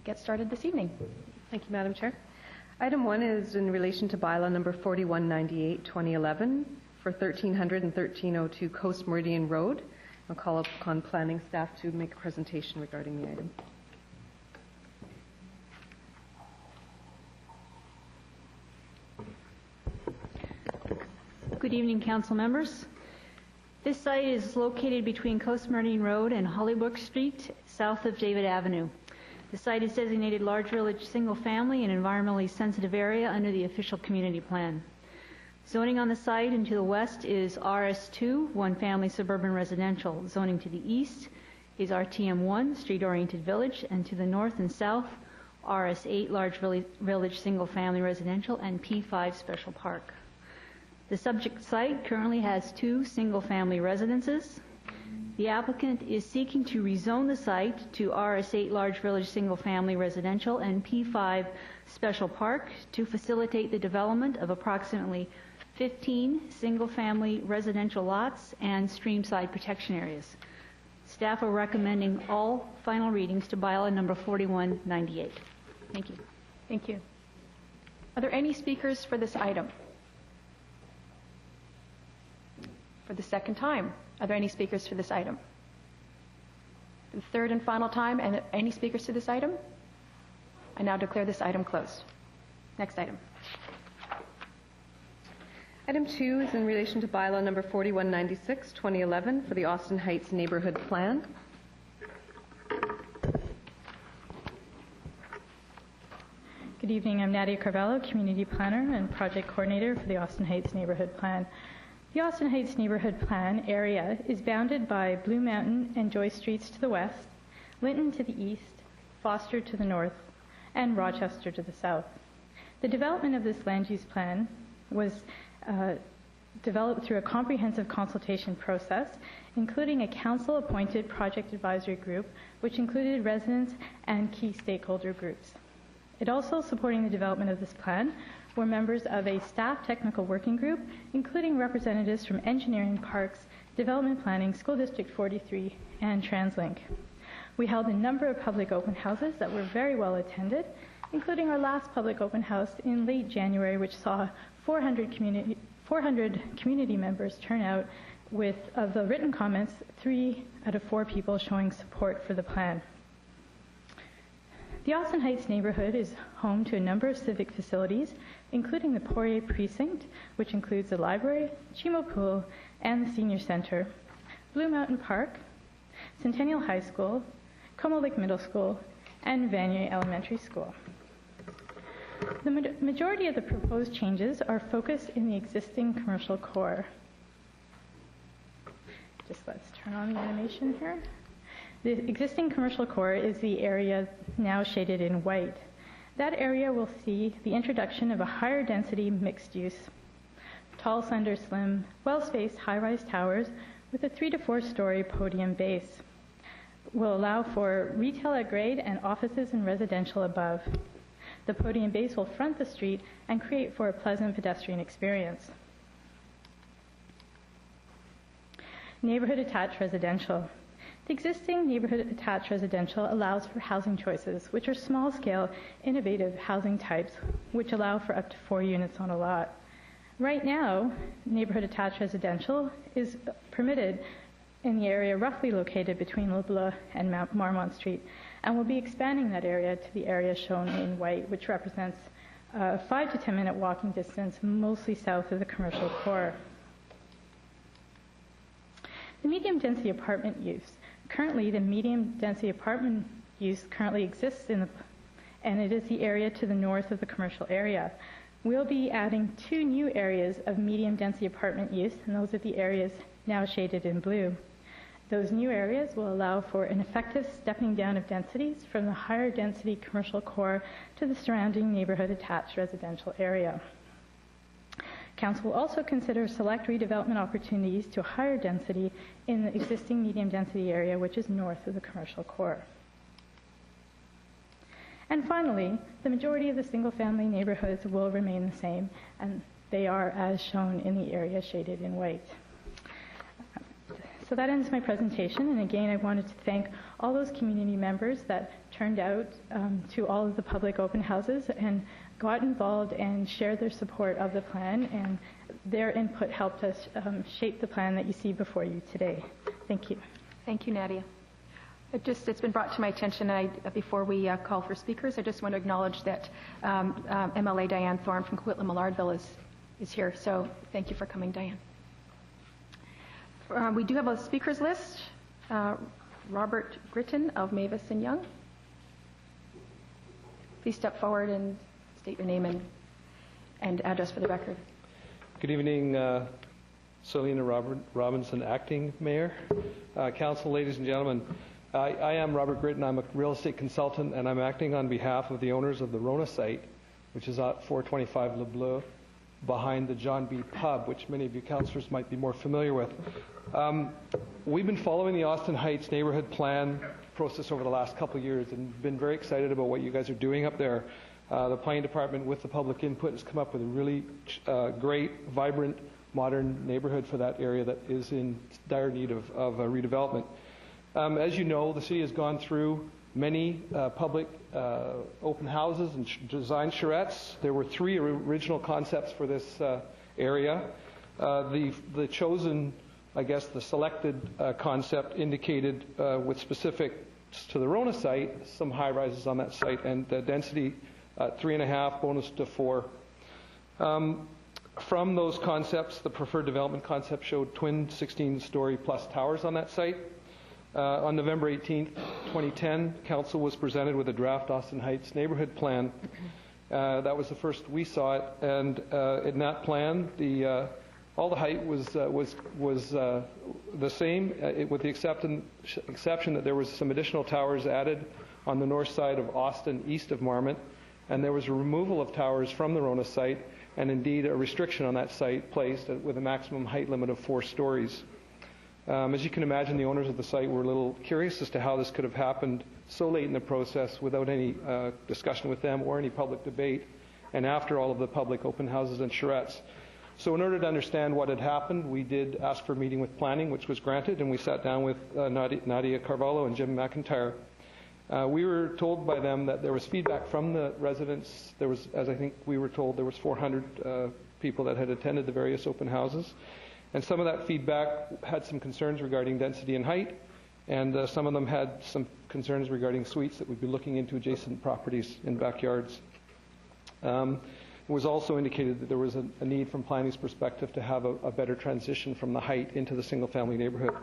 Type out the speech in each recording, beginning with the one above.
get started this evening. Thank you, Madam Chair. Item 1 is in relation to Bylaw number 4198, 2011 for 1300 and 1302 Coast Meridian Road. I'll call upon planning staff to make a presentation regarding the item. Good evening, Council members. This site is located between Coast Meridian Road and Hollybrook Street, south of David Avenue. The site is designated Large Village Single Family and Environmentally Sensitive Area under the official community plan. Zoning on the site and to the west is RS2, One Family Suburban Residential. Zoning to the east is RTM1, Street Oriented Village, and to the north and south, RS8, Large Village Single Family Residential, and P5 Special Park. The subject site currently has 2 single-family residences. The applicant is seeking to rezone the site to RS8 Large Village Single Family Residential and P5 Special Park to facilitate the development of approximately 15 single-family residential lots and streamside protection areas. Staff are recommending all final readings to Bylaw number 4198. Thank you. Thank you. Are there any speakers for this item? For the second time, are there any speakers for this item? For the third and final time, and any speakers to this item? I now declare this item closed. Next item. Item 2 is in relation to Bylaw number 4196, 2011 for the Austin Heights Neighbourhood Plan. Good evening, I'm Nadia Carvalho, Community Planner and Project Coordinator for the Austin Heights Neighbourhood Plan. The Austin Heights Neighbourhood Plan area is bounded by Blue Mountain and Joyce Streets to the west, Linton to the east, Foster to the north, and Rochester to the south. The development of this land use plan was developed through a comprehensive consultation process, including a council-appointed project advisory group, which included residents and key stakeholder groups. It also, supporting the development of this plan, were members of a staff technical working group, including representatives from Engineering, Parks, Development Planning, School District 43, and TransLink. We held a number of public open houses that were very well attended, including our last public open house in late January, which saw 400 community members turn out with, of the written comments, 3 out of 4 people showing support for the plan. The Austin Heights neighborhood is home to a number of civic facilities, including the Poirier Precinct, which includes the library, Chimo Pool, and the Senior Center, Blue Mountain Park, Centennial High School, Como Lake Middle School, and Vanier Elementary School. The majority of the proposed changes are focused in the existing commercial core. Just let's turn on the animation here. The existing commercial core is the area now shaded in white. That area will see the introduction of a higher density mixed use, tall, slender, slim, well-spaced high-rise towers with a 3 to 4 story podium base. Will allow for retail at grade and offices and residential above. The podium base will front the street and create for a pleasant pedestrian experience. Neighborhood attached residential. The existing neighborhood attached residential allows for housing choices, which are small-scale, innovative housing types, which allow for up to 4 units on a lot. Right now, neighborhood attached residential is permitted in the area roughly located between Lougheed and Marmont Street, and we'll be expanding that area to the area shown in white, which represents a 5 to 10 minute walking distance, mostly south of the commercial core. The medium density apartment use. Currently, the medium density apartment use currently exists and it is the area to the north of the commercial area. We'll be adding 2 new areas of medium density apartment use, and those are the areas now shaded in blue. Those new areas will allow for an effective stepping down of densities from the higher density commercial core to the surrounding neighborhood attached residential area. Council will also consider select redevelopment opportunities to higher density in the existing medium density area, which is north of the commercial core. And finally, the majority of the single-family neighborhoods will remain the same, and they are as shown in the area shaded in white. So that ends my presentation, and again, I wanted to thank all those community members that turned out to all of the public open houses and got involved and shared their support of the plan, and their input helped us shape the plan that you see before you today. Thank you. Thank you, Nadia. It's been brought to my attention, before we call for speakers, I just want to acknowledge that MLA Diane Thorne from Coquitlam is here, so thank you for coming, Diane. We do have a speakers list. Robert Gritton of Mavis & Young. Please step forward and state your name and address for the record. Good evening, Selena Robinson, Acting Mayor. Council, ladies and gentlemen, I am Robert Gritton. I'm a real estate consultant, and I'm acting on behalf of the owners of the Rona site, which is at 425 Le Bleu, behind the John B. Pub, which many of you councillors might be more familiar with. We've been following the Austin Heights neighborhood plan process over the last couple of years and been very excited about what you guys are doing up there. The planning department, with the public input, has come up with a really great, vibrant, modern neighborhood for that area that is in dire need of redevelopment. As you know, the city has gone through many public open houses and design charrettes. There were 3 original concepts for this area. The chosen, I guess, the selected concept indicated with specifics to the Rona site, some high rises on that site, and density 3.5, bonus to 4. From those concepts, the preferred development concept showed twin 16-story plus towers on that site. On November 18th, 2010, Council was presented with a draft Austin Heights neighborhood plan. That was the first we saw it, and in that plan, all the height was the same, with the exception that there was some additional towers added on the north side of Austin, east of Marmot, and there was a removal of towers from the Rona site, and indeed a restriction on that site placed with a maximum height limit of 4 stories. As you can imagine, the owners of the site were a little curious as to how this could have happened so late in the process without any discussion with them or any public debate, and after all of the public open houses and charrettes. So in order to understand what had happened, we did ask for a meeting with planning, which was granted, and we sat down with Nadia Carvalho and Jim McIntyre. We were told by them that there was feedback from the residents. There was, as I think we were told, there was 400 people that had attended the various open houses. And some of that feedback had some concerns regarding density and height, and some of them had some concerns regarding suites that would be looking into adjacent properties in backyards. It was also indicated that there was a need from planning's perspective to have a better transition from the height into the single-family neighborhood.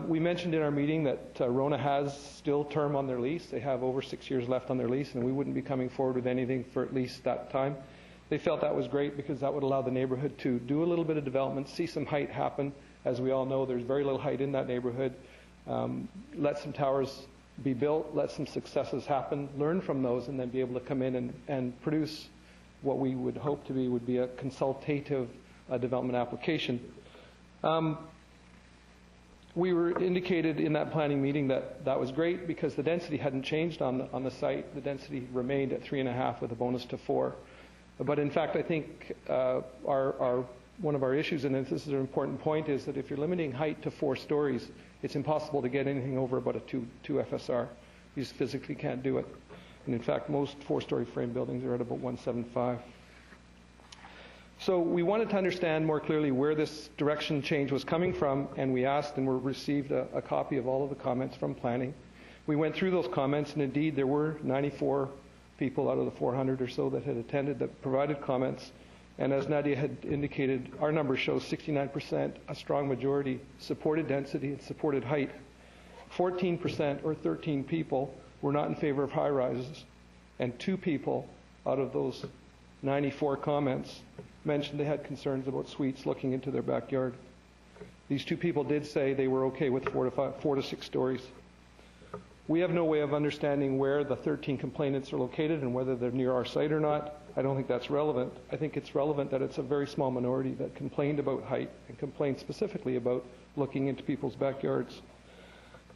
We mentioned in our meeting that Rona has still term on their lease. They have over 6 years left on their lease, and we wouldn't be coming forward with anything for at least that time. They felt that was great because that would allow the neighborhood to do a little bit of development, see some height happen. As we all know, there's very little height in that neighborhood. Let some towers be built, let some successes happen, learn from those, and then be able to come in and produce what we would hope to be a consultative development application. We were indicated in that planning meeting that that was great because the density hadn't changed on the site. The density remained at 3.5 with a bonus to 4. But in fact, I think one of our issues, and this is an important point, is that if you're limiting height to 4 stories, it's impossible to get anything over about a 2 FSR. You just physically can't do it. And in fact, most 4-story frame buildings are at about 175. So we wanted to understand more clearly where this direction change was coming from, and we asked and received a copy of all of the comments from planning. We went through those comments, and indeed there were 94 people out of the 400 or so that had attended that provided comments. And as Nadia had indicated, our number shows 69%, a strong majority, supported density and supported height. 14% or 13 people were not in favor of high rises. And 2 people out of those 94 comments mentioned they had concerns about suites looking into their backyard. These 2 people did say they were okay with 4 to 6 stories. We have no way of understanding where the 13 complainants are located and whether they're near our site or not. I don't think that's relevant. I think it's relevant that it's a very small minority that complained about height and complained specifically about looking into people's backyards.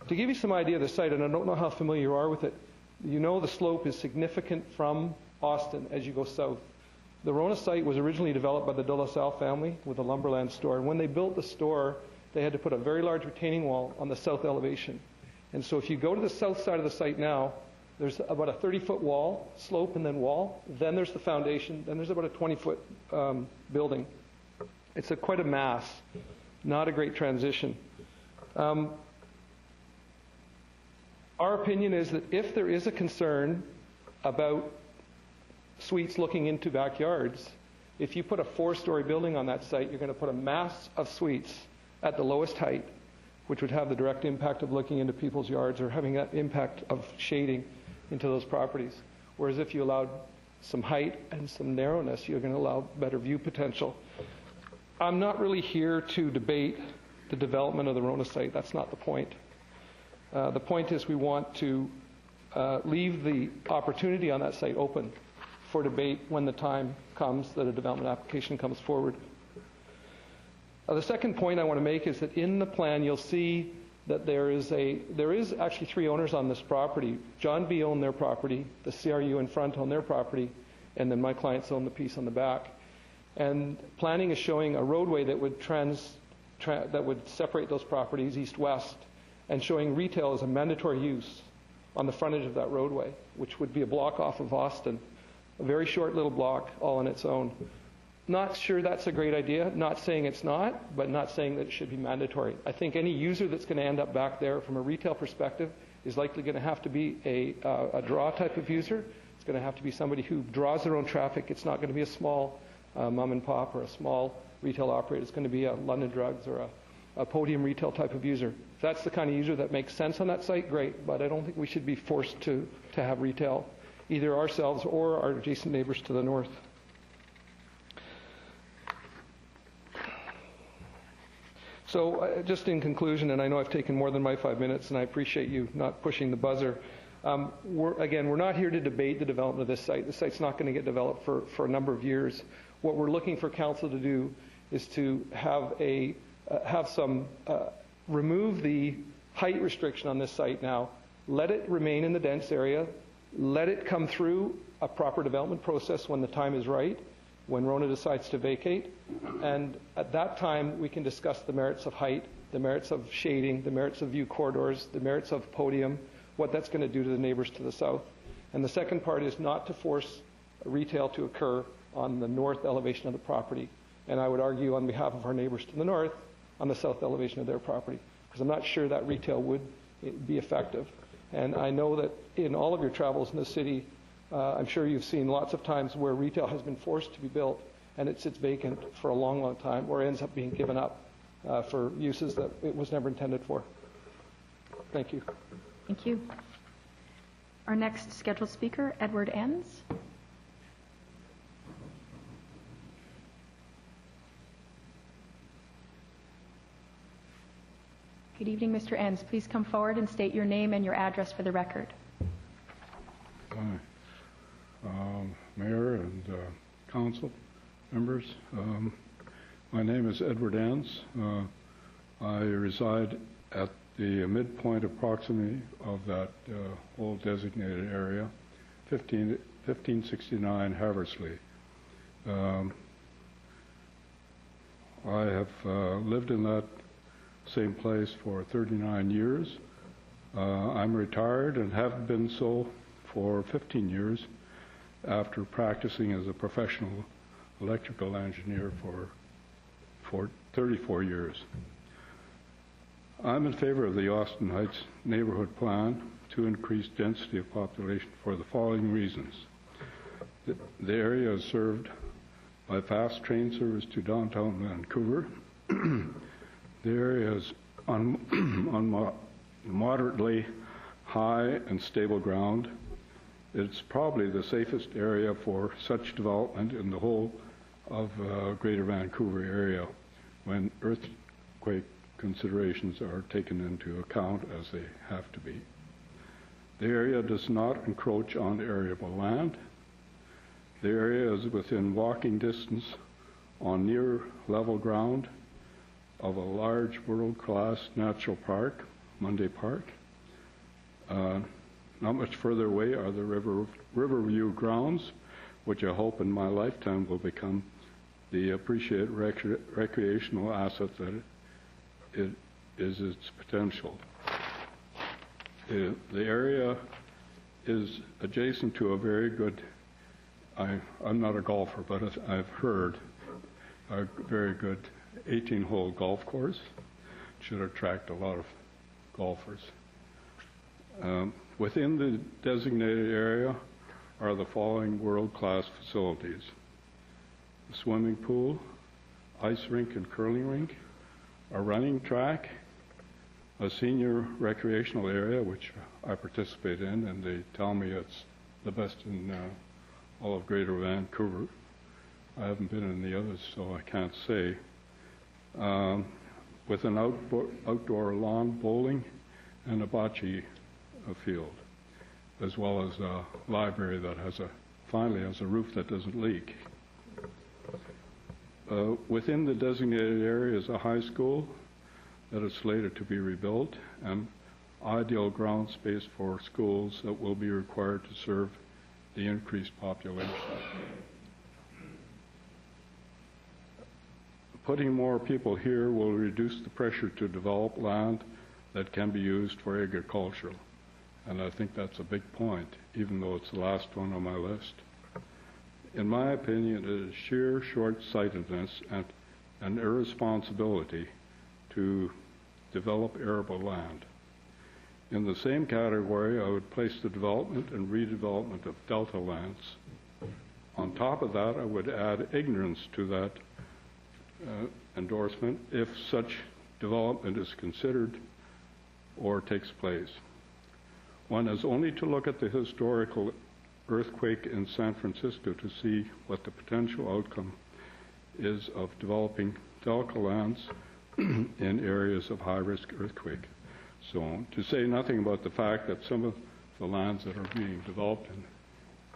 To give you some idea of the site, and I don't know how familiar you are with it, you know the slope is significant from Austin as you go south. The Rona site was originally developed by the De La Salle family with a lumberland store. And when they built the store, they had to put a very large retaining wall on the south elevation. And so if you go to the south side of the site now, there's about a 30-foot wall, slope and then wall. Then there's the foundation. Then there's about a 20-foot building. It's quite a mass, not a great transition. Our opinion is that if there is a concern about suites looking into backyards, if you put a 4-story building on that site, you're going to put a mass of suites at the lowest height, which would have the direct impact of looking into people's yards or having that impact of shading into those properties. Whereas if you allowed some height and some narrowness, you're going to allow better view potential. I'm not really here to debate the development of the Rona site. That's not the point. The point is we want to leave the opportunity on that site open for debate when the time comes that a development application comes forward. The second point I want to make is that in the plan you'll see that there is actually 3 owners on this property. John B. owned their property, the CRU in front owned their property, and then my clients own the piece on the back. And planning is showing a roadway that would that would separate those properties east-west, and showing retail as a mandatory use on the frontage of that roadway, which would be a block off of Austin, a very short little block all on its own. Not sure that's a great idea, not saying it's not, but not saying that it should be mandatory. I think any user that's going to end up back there from a retail perspective is likely going to have to be a draw type of user. It's going to have to be somebody who draws their own traffic. It's not going to be a small mom and pop or a small retail operator. It's going to be a London Drugs or a podium retail type of user. If that's the kind of user that makes sense on that site, great, but I don't think we should be forced to have retail, either ourselves or our adjacent neighbors to the north. So just in conclusion, and I know I've taken more than my 5 minutes, and I appreciate you not pushing the buzzer. We're not here to debate the development of this site. The site's not going to get developed for a number of years. What we're looking for council to do is to remove the height restriction on this site now. Let it remain in the dense area. Let it come through a proper development process when the time is right, when Rona decides to vacate. And at that time, we can discuss the merits of height, the merits of shading, the merits of view corridors, the merits of podium, what that's going to do to the neighbors to the south. And the second part is not to force retail to occur on the north elevation of the property. And I would argue on behalf of our neighbors to the north, on the south elevation of their property, because I'm not sure that retail would be effective. And I know that in all of your travels in the city, I'm sure you've seen lots of times where retail has been forced to be built and it sits vacant for a long, long time, or ends up being given up for uses that it was never intended for. Thank you. Thank you. Our next scheduled speaker, Edward Enns. Good evening, Mr. Enns. Please come forward and state your name and your address for the record. Mayor and council members, my name is Edward Enns. I reside at the midpoint approximately of that whole designated area, 1569 Haversley. I have lived in that same place for 39 years. I'm retired and have been so for 15 years after practicing as a professional electrical engineer for 34 years. I'm in favor of the Austin Heights neighborhood plan to increase density of population for the following reasons. The area is served by fast train service to downtown Vancouver. The area is on moderately high and stable ground. It's probably the safest area for such development in the whole of Greater Vancouver area when earthquake considerations are taken into account, as they have to be. The area does not encroach on arable land. The area is within walking distance on near level ground of a large world-class natural park, Monday Park. Not much further away are the Riverview grounds, which I hope in my lifetime will become the appreciated recreational asset that it is its potential. The area is adjacent to a very good, I'm not a golfer, but I've heard, a very good 18-hole golf course. Should attract a lot of golfers. Within the designated area are the following world-class facilities: a swimming pool, ice rink and curling rink, a running track, a senior recreational area, which I participate in, and they tell me it's the best in all of Greater Vancouver. I haven't been in the others, so I can't say. With an outdoor lawn bowling and a bocce field, as well as a library that finally has a roof that doesn't leak. Within the designated area is a high school that is slated to be rebuilt, and ideal ground space for schools that will be required to serve the increased population. Putting more people here will reduce the pressure to develop land that can be used for agricultural. And I think that's a big point, even though it's the last one on my list. In my opinion, it is sheer short-sightedness and irresponsibility to develop arable land. In the same category, I would place the development and redevelopment of delta lands. On top of that, I would add ignorance to that endorsement if such development is considered or takes place. One has only to look at the historical earthquake in San Francisco to see what the potential outcome is of developing delta lands in areas of high-risk earthquake zone, to say nothing about the fact that some of the lands that are being developed in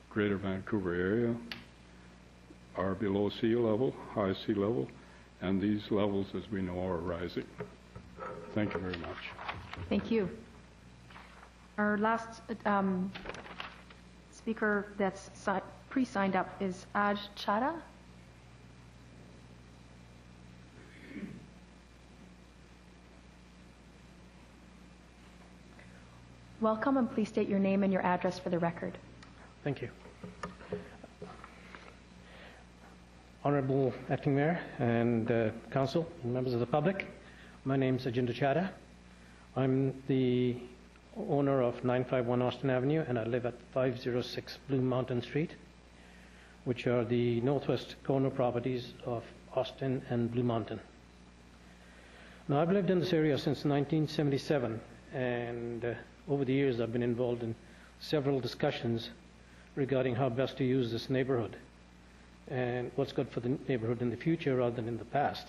Greater Vancouver area are below sea level, high sea level, and these levels, as we know, are rising. Thank you very much. Thank you. Our last speaker that's pre-signed up is Aj Chada. Welcome, and please state your name and your address for the record. Thank you. Honorable Acting Mayor and Council and members of the public, my name is Ajinda Chada. I'm the owner of 951 Austin Avenue, and I live at 506 Blue Mountain Street, which are the northwest corner properties of Austin and Blue Mountain. Now, I've lived in this area since 1977, and over the years I've been involved in several discussions regarding how best to use this neighborhood and what's good for the neighborhood in the future rather than in the past.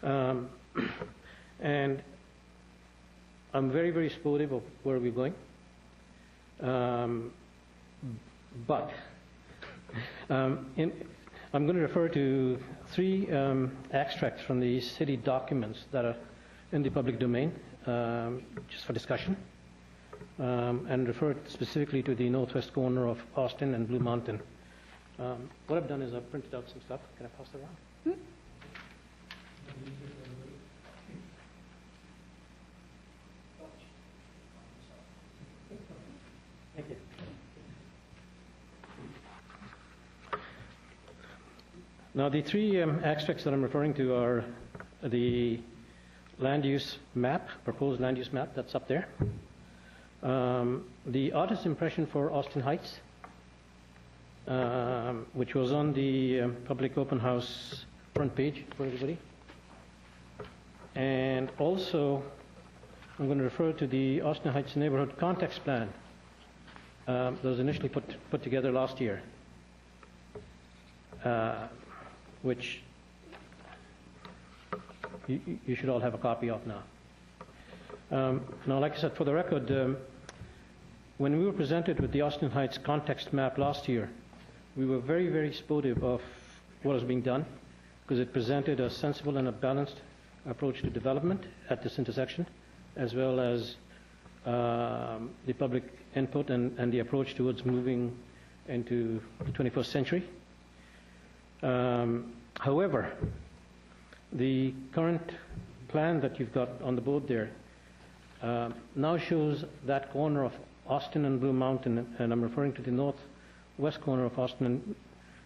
And I'm very, very supportive of where we're going. But I'm going to refer to three extracts from the city documents that are in the public domain, just for discussion, and refer specifically to the northwest corner of Austin and Blue Mountain. What I've done is I've printed out some stuff. Can I pass that around? Thank you. Now, the three extracts that I'm referring to are the land use map, proposed land use map that's up there, the artist's impression for Austin Heights, which was on the public open house front page for everybody. And also, I'm going to refer to the Austin Heights neighborhood context plan that was initially put together last year, which you should all have a copy of now. Now, like I said, for the record, when we were presented with the Austin Heights context map last year, we were very, very supportive of what was being done because it presented a sensible and a balanced approach to development at this intersection, as well as the public input and the approach towards moving into the 21st century. However, the current plan that you've got on the board there now shows that corner of Austin and Blue Mountain, and I'm referring to the northwest corner of Austin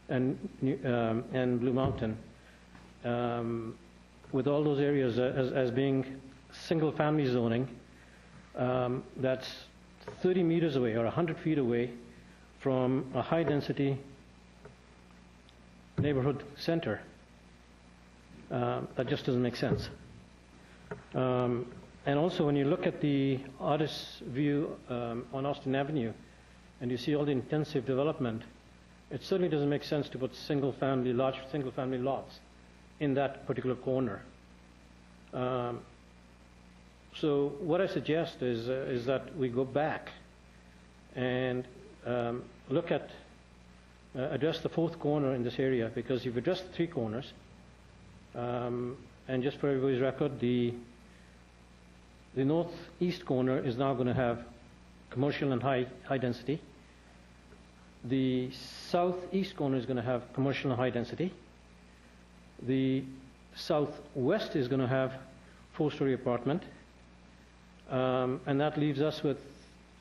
and Blue Mountain, with all those areas as being single-family zoning. That's 30 meters away or 100 feet away from a high-density neighborhood center. That just doesn't make sense. And also, when you look at the artist's view on Austin Avenue, and you see all the intensive development, it certainly doesn't make sense to put large single-family lots in that particular corner. So what I suggest is that we go back and look at address the fourth corner in this area, because you've addressed the three corners. And just for everybody's record, the northeast corner is now going to have commercial and high density. The southeast corner is going to have commercial and high density. The southwest is going to have 4-story apartment. And that leaves us with,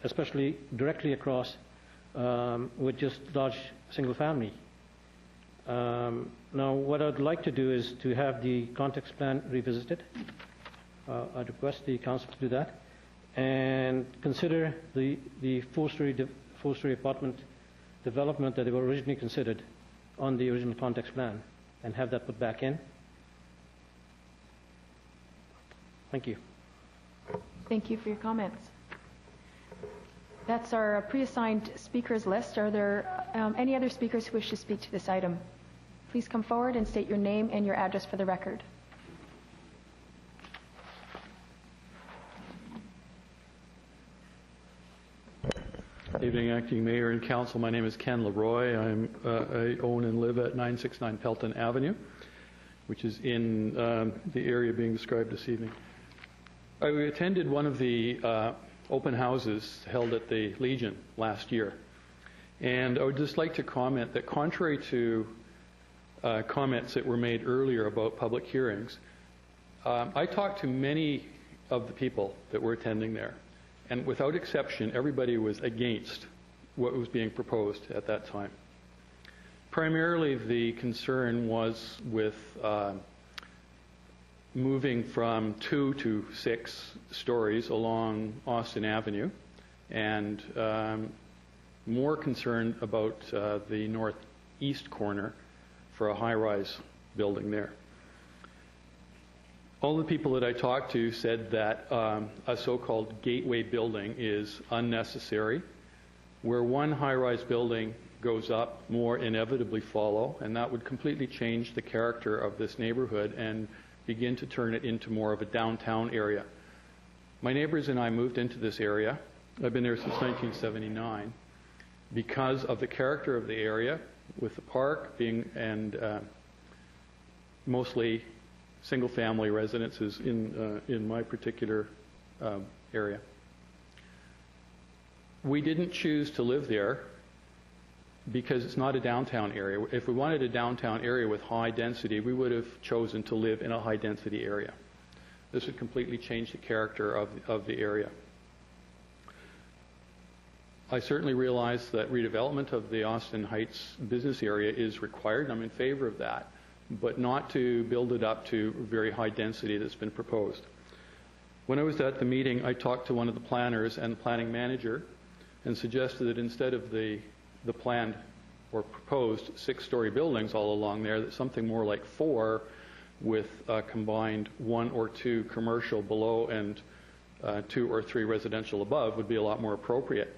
especially directly across, with just large single family. Now, what I'd like to do is to have the context plan revisited. I'd request the council to do that and consider the 4-story apartment development that they were originally considered on the original context plan, and have that put back in. Thank you. Thank you for your comments. That's our pre-assigned speakers list. Are there any other speakers who wish to speak to this item? Please come forward and state your name and your address for the record. Evening, Acting Mayor and Council. My name is Ken Leroy. I own and live at 969 Pelton Avenue, which is in the area being described this evening. I attended one of the open houses held at the Legion last year, and I would just like to comment that contrary to comments that were made earlier about public hearings, I talked to many of the people that were attending there, and without exception, everybody was against what was being proposed at that time. Primarily, the concern was with moving from 2 to 6 stories along Austin Avenue, and more concerned about the northeast corner for a high-rise building there. All the people that I talked to said that a so-called gateway building is unnecessary. Where one high-rise building goes up, more inevitably follow, and that would completely change the character of this neighborhood and begin to turn it into more of a downtown area. My neighbors and I moved into this area. I've been there since 1979 because of the character of the area, with the park being and mostly single-family residences in my particular area. We didn't choose to live there because it's not a downtown area. If we wanted a downtown area with high density, we would have chosen to live in a high-density area. This would completely change the character of the area. I certainly realize that redevelopment of the Austin Heights business area is required, and I'm in favor of that, but not to build it up to very high density that's been proposed. When I was at the meeting, I talked to one of the planners and the planning manager and suggested that instead of the planned or proposed 6-story buildings all along there, that something more like 4 with a combined 1 or 2 commercial below and 2 or 3 residential above would be a lot more appropriate.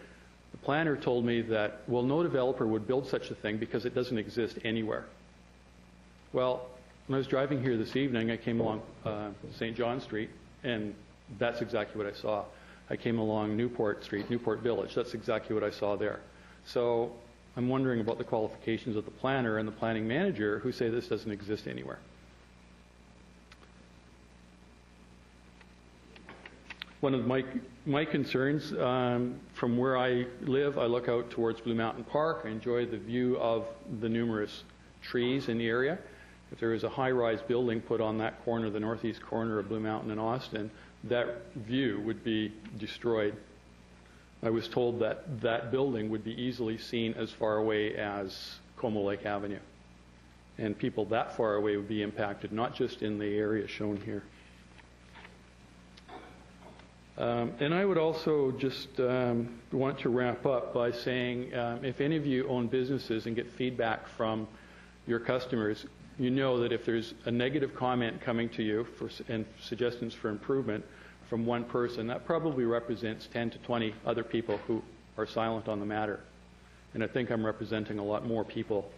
The planner told me that, well, no developer would build such a thing because it doesn't exist anywhere. Well, when I was driving here this evening, I came along St. John Street, and that's exactly what I saw. I came along Newport Street, Newport Village. That's exactly what I saw there. So I'm wondering about the qualifications of the planner and the planning manager who say this doesn't exist anywhere. One of my concerns, from where I live, I look out towards Blue Mountain Park. I enjoy the view of the numerous trees in the area. If there is a high-rise building put on that corner, the northeast corner of Blue Mountain and Austin, that view would be destroyed. I was told that that building would be easily seen as far away as Como Lake Avenue. And people that far away would be impacted, not just in the area shown here. And I would also just want to wrap up by saying, if any of you own businesses and get feedback from your customers, you know that if there's a negative comment coming to you and suggestions for improvement from one person, that probably represents 10 to 20 other people who are silent on the matter. And I think I'm representing a lot more people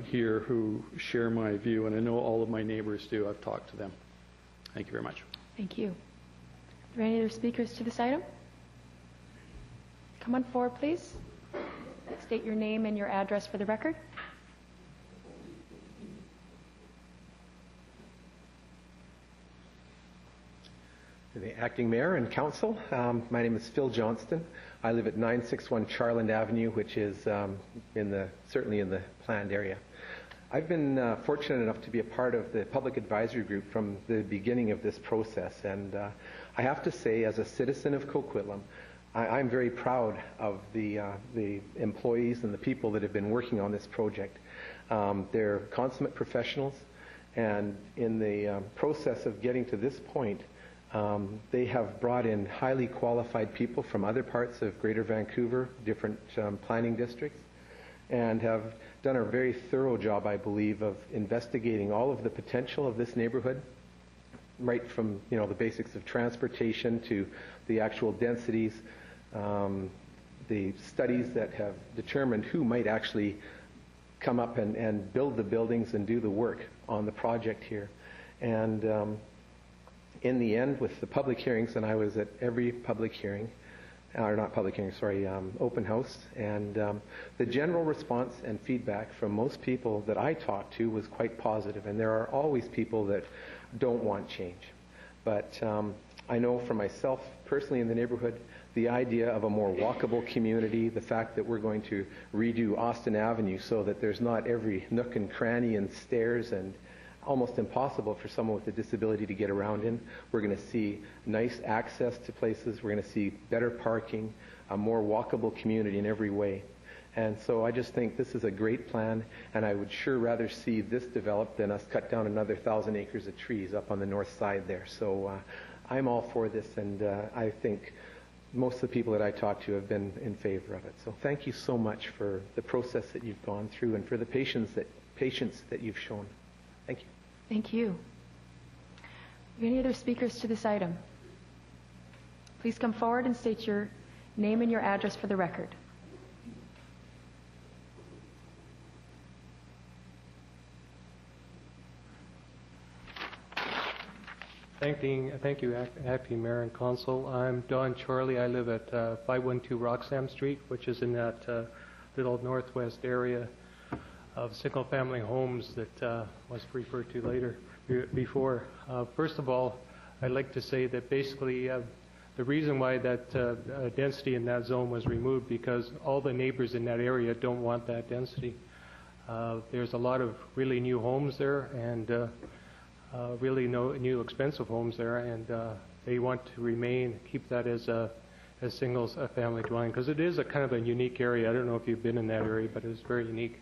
here who share my view, and I know all of my neighbors do. I've talked to them. Thank you very much. Thank you. Are there any other speakers to this item? Come on forward, please. State your name and your address for the record. The Acting Mayor and Council, my name is Phil Johnston. I live at 961 Charland Avenue, which is certainly in the planned area. I've been fortunate enough to be a part of the Public Advisory Group from the beginning of this process, and I have to say, as a citizen of Coquitlam, I'm very proud of the employees and the people that have been working on this project. They're consummate professionals, and in the process of getting to this point, they have brought in highly qualified people from other parts of Greater Vancouver, different planning districts, and have done a very thorough job, I believe, of investigating all of the potential of this neighborhood, right from the basics of transportation to the actual densities, the studies that have determined who might actually come up and build the buildings and do the work on the project here. And in the end, with the public hearings, and I was at every public hearing, or not public hearing, sorry, open house, and the general response and feedback from most people that I talked to was quite positive, and there are always people that don't want change. But I know for myself, personally in the neighborhood, the idea of a more walkable community, the fact that we're going to redo Austin Avenue so that there's not every nook and cranny and stairs and almost impossible for someone with a disability to get around in. We're going to see nice access to places. We're going to see better parking, a more walkable community in every way. And so I just think this is a great plan, and I would sure rather see this developed than us cut down another 1,000 acres of trees up on the north side there. So I'm all for this, and I think most of the people that I talked to have been in favor of it. So thank you so much for the process that you've gone through and for the patience that you've shown. Thank you. Thank you. Are there any other speakers to this item? Please come forward and state your name and your address for the record. Thank you, Acting Mayor and Council. I'm Don Chorley. I live at 512 Roxham Street, which is in that little northwest area of single-family homes that was referred to before. First of all, I'd like to say that basically the reason why that density in that zone was removed because all the neighbors in that area don't want that density. There's a lot of really new homes there and really new expensive homes there, and they want to keep that as a single-family dwelling because it is a kind of a unique area. I don't know if you've been in that area, but it's very unique.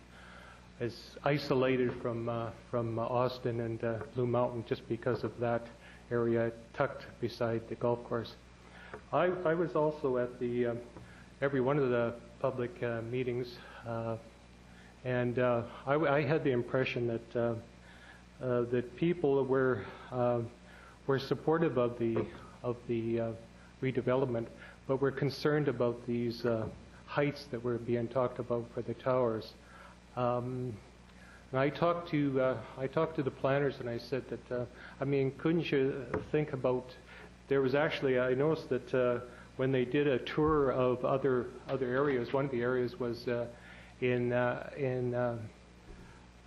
It's isolated from Austin and Blue Mountain just because of that area tucked beside the golf course. I was also at every one of the public meetings, and I had the impression that people were supportive of the redevelopment, but were concerned about these heights that were being talked about for the towers. I talked to the planners and I said that, couldn't you think about, there was actually, I noticed that when they did a tour of other areas, one of the areas was in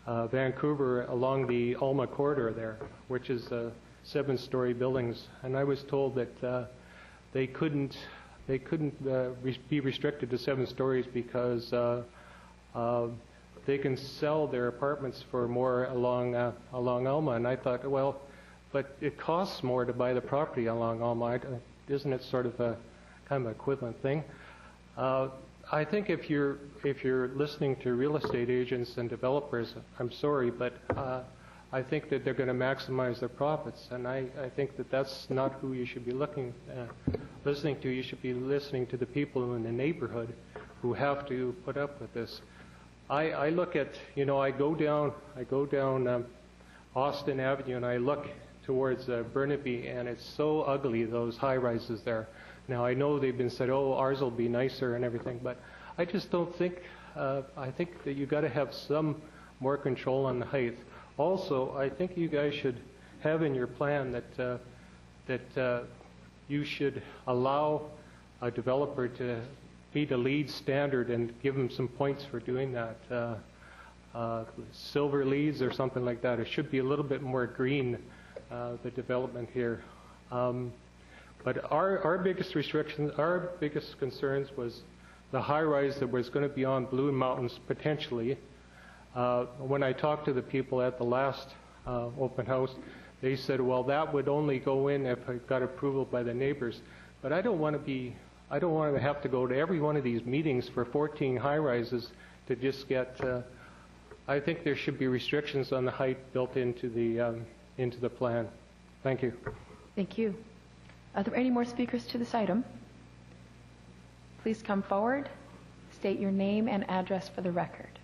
Vancouver along the Alma corridor there, which is 7-story buildings, and I was told that they couldn't be restricted to 7 stories because they can sell their apartments for more along Alma. And I thought, well, but it costs more to buy the property along Almide. Isn't it sort of a kind of equivalent thing? I think if you're listening to real estate agents and developers, I'm sorry, but I think that they're going to maximize their profits, and I think that that's not who you should be listening to. You should be listening to the people in the neighborhood who have to put up with this. I look at, I go down Austin Avenue and I look towards Burnaby, and it's so ugly, those high-rises there. Now, I know they've been said, oh, ours will be nicer and everything, but I just don't think, I think that you've got to have some more control on the height. Also, I think you guys should have in your plan that you should allow a developer to meet a LEED standard and give them some points for doing that. Silver LEEDs or something like that. It should be a little bit more green, the development here. But our biggest restrictions, our biggest concerns was the high-rise that was going to be on Blue Mountains potentially. When I talked to the people at the last open house, they said, well, that would only go in if I got approval by the neighbors. But I don't want to have to go to every one of these meetings for 14 high-rises to just get. I think there should be restrictions on the height built into the plan. Thank you. Thank you. Are there any more speakers to this item? Please come forward, state your name and address for the record.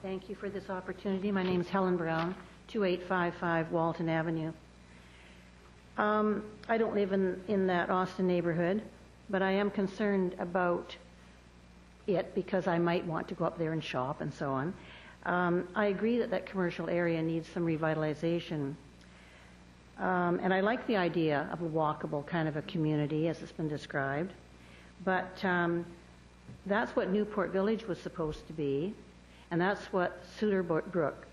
Thank you for this opportunity. My name is Helen Brown, 2855 Walton Avenue. I don't live in that Austin neighborhood, but I am concerned about it because I might want to go up there and shop and so on. I agree that commercial area needs some revitalization. And I like the idea of a walkable kind of a community as it's been described. But that's what Newport Village was supposed to be, and that's what Cedar Brook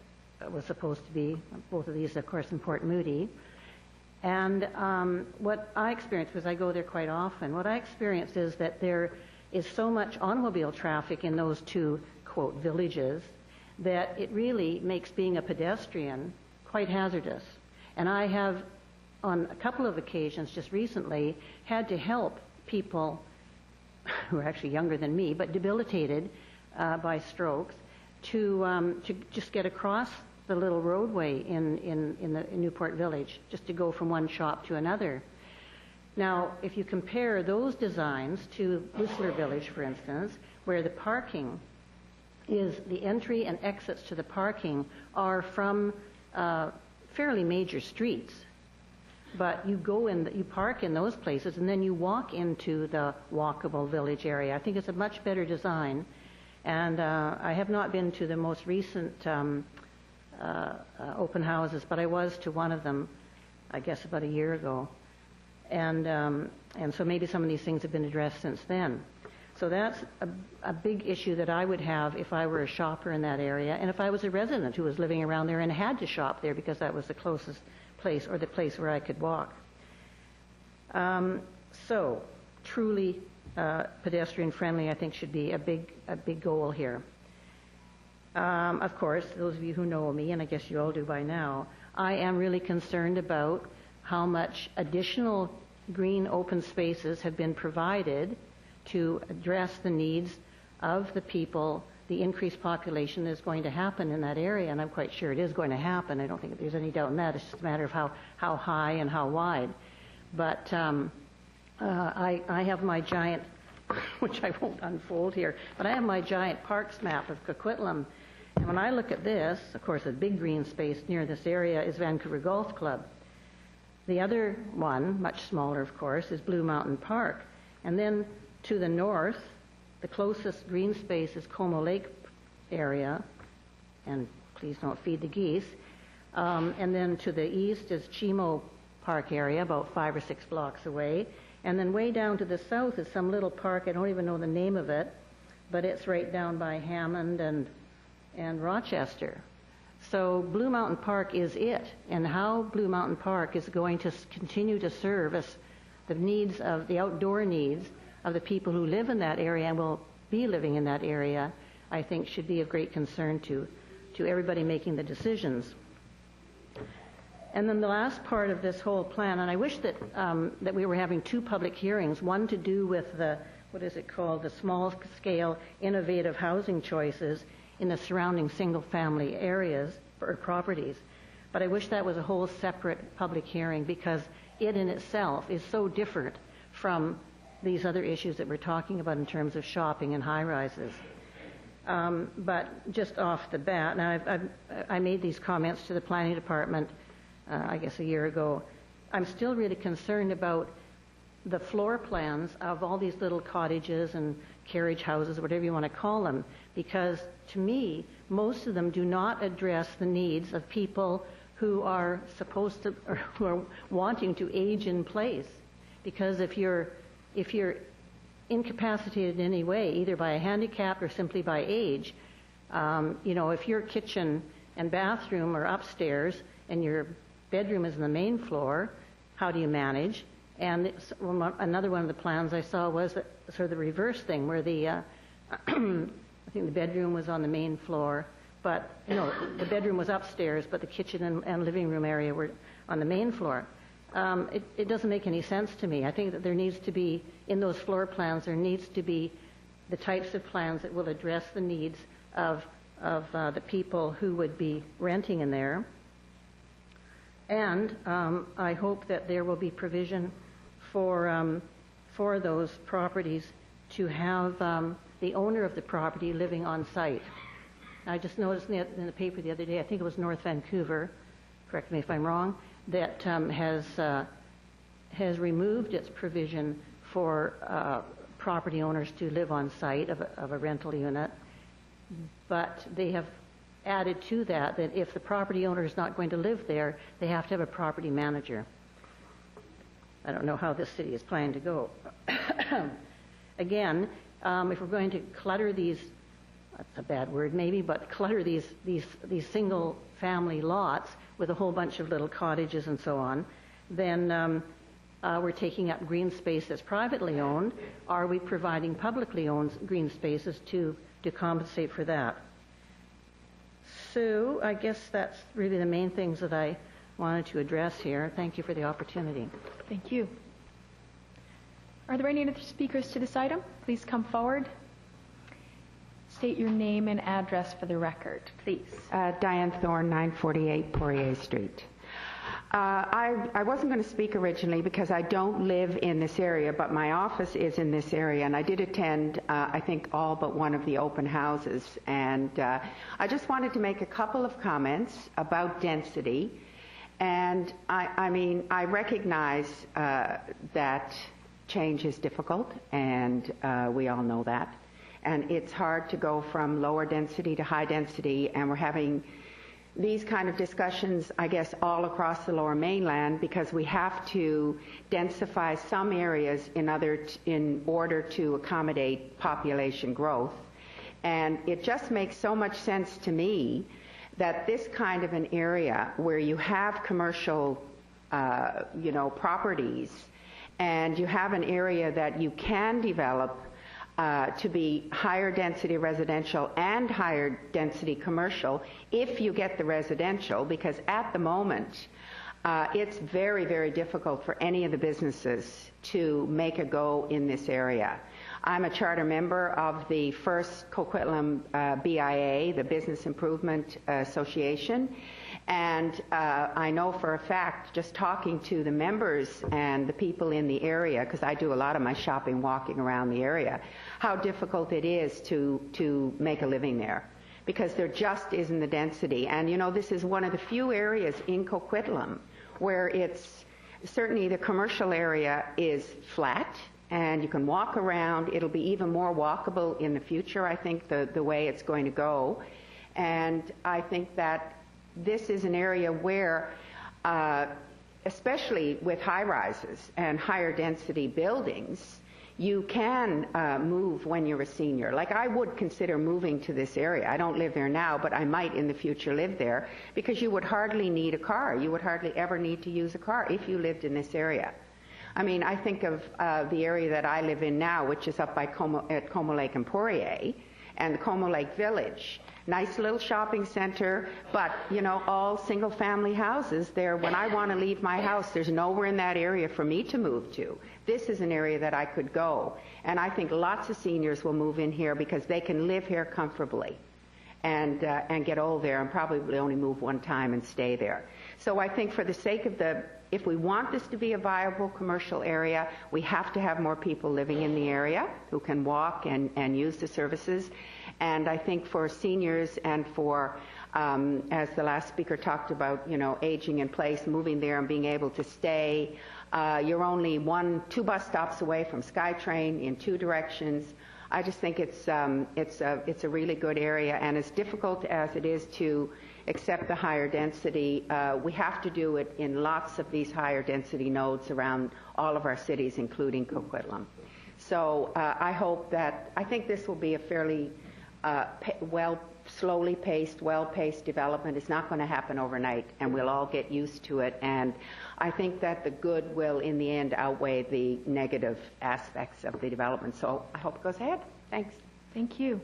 was supposed to be. Both of these, of course, in Port Moody. And what I experienced, because I go there quite often, what I experienced is that there is so much automobile traffic in those two, quote, villages, that it really makes being a pedestrian quite hazardous. And I have, on a couple of occasions just recently, had to help people who are actually younger than me, but debilitated by strokes, to just get across the little roadway in Newport Village, just to go from one shop to another. Now, if you compare those designs to Whistler Village, for instance, where the parking is, the entry and exits to the parking are from fairly major streets, but you go in, you park in those places, and then you walk into the walkable village area. I think it's a much better design, and I have not been to the most recent open houses, but I was to one of them, I guess about a year ago, and so maybe some of these things have been addressed since then. So that's a big issue that I would have if I were a shopper in that area, and if I was a resident who was living around there and had to shop there because that was the closest place or the place where I could walk. So truly pedestrian friendly, I think, should be a big goal here. Of course, those of you who know me, and I guess you all do by now, I am really concerned about how much additional green open spaces have been provided to address the needs of the people, the increased population that is going to happen in that area, and I'm quite sure it is going to happen. I don't think there's any doubt in that. It's just a matter of how high and how wide. But I have my giant, which I won't unfold here, but I have my giant parks map of Coquitlam. And when I look at this, of course, a big green space near this area is Vancouver Golf Club. The other one, much smaller, of course, is Blue Mountain Park. And then to the north, the closest green space is Como Lake area, and please don't feed the geese. And then to the east is Chimo Park area, about 5 or 6 blocks away. And then way down to the south is some little park, I don't even know the name of it, but it's right down by Hammond and Rochester. So Blue Mountain Park is it, and how Blue Mountain Park is going to continue to service the needs of the outdoor needs of the people who live in that area and will be living in that area, I think should be of great concern to everybody making the decisions. And then the last part of this whole plan, and I wish that that we were having two public hearings, one to do with the, what is it called, the small-scale innovative housing choices in the surrounding single-family areas or properties. But I wish that was a whole separate public hearing, because it in itself is so different from these other issues that we're talking about in terms of shopping and high-rises. But just off the bat, now I made these comments to the planning department, I guess a year ago. I'm still really concerned about the floor plans of all these little cottages and carriage houses, whatever you want to call them, because to me, most of them do not address the needs of people who are supposed to, or who are wanting to age in place. Because if you're incapacitated in any way, either by a handicap or simply by age, if your kitchen and bathroom are upstairs and your bedroom is on the main floor, how do you manage? And another one of the plans I saw was sort of the reverse thing, where the I think the bedroom was on the main floor, but the bedroom was upstairs, but the kitchen and living room area were on the main floor. It doesn't make any sense to me. I think that there needs to be, in those floor plans, there needs to be the types of plans that will address the needs of the people who would be renting in there. And I hope that there will be provision for those properties to have the owner of the property living on site. I just noticed in the paper the other day, I think it was North Vancouver, correct me if I'm wrong, that has removed its provision for property owners to live on site of a rental unit, but they have added to that if the property owner is not going to live there, they have to have a property manager. I don't know how this city is planning to go. Again, if we're going to clutter these, that's a bad word maybe, but clutter these single family lots with a whole bunch of little cottages and so on, then we're taking up green space that's privately owned. Are we providing publicly owned green spaces to compensate for that? So I guess that's really the main things that I wanted to address here. Thank you for the opportunity. Thank you. Are there any other speakers to this item? Please come forward. State your name and address for the record, please. Diane Thorne, 948 Poirier Street. I wasn't going to speak originally because I don't live in this area, but my office is in this area, and I did attend, I think, all but one of the open houses. And I just wanted to make a couple of comments about density. And I recognize that change is difficult, and we all know that. And it's hard to go from lower density to high density, and we're having these kind of discussions, I guess, all across the Lower Mainland, because we have to densify some areas in order to accommodate population growth. And it just makes so much sense to me that this kind of an area where you have commercial, properties, and you have an area that you can develop to be higher density residential and higher density commercial if you get the residential, because at the moment it's very, very difficult for any of the businesses to make a go in this area. I'm a charter member of the first Coquitlam BIA, the Business Improvement Association, and I know for a fact, just talking to the members and the people in the area, because I do a lot of my shopping walking around the area, how difficult it is to make a living there, because there just isn't the density. And this is one of the few areas in Coquitlam where it's certainly the commercial area is flat and you can walk around. It'll be even more walkable in the future, I think, the way it's going to go. And I think that this is an area where, especially with high-rises and higher density buildings, you can move when you're a senior. Like, I would consider moving to this area. I don't live there now, but I might in the future live there, because you would hardly need a car. You would hardly ever need to use a car if you lived in this area. I mean, I think of the area that I live in now, which is up by Como Lake and Poirier, and the Como Lake Village. Nice little shopping center, but, you know, all single-family houses there. When I want to leave my house, there's nowhere in that area for me to move to. This is an area that I could go. And I think lots of seniors will move in here because they can live here comfortably and get old there and probably only move one time and stay there. So I think for the sake of if we want this to be a viable commercial area, we have to have more people living in the area who can walk and use the services. And I think for seniors and for, as the last speaker talked about, you know, aging in place, moving there and being able to stay, you're only 2 bus stops away from SkyTrain in 2 directions. I just think it's a really good area, and as difficult as it is to accept the higher density, we have to do it in lots of these higher density nodes around all of our cities, including Coquitlam. So I think this will be a fairly slowly paced, well-paced development. It's not going to happen overnight, and we'll all get used to it. And I think that the good will, in the end, outweigh the negative aspects of the development. So I hope it goes ahead. Thanks. Thank you.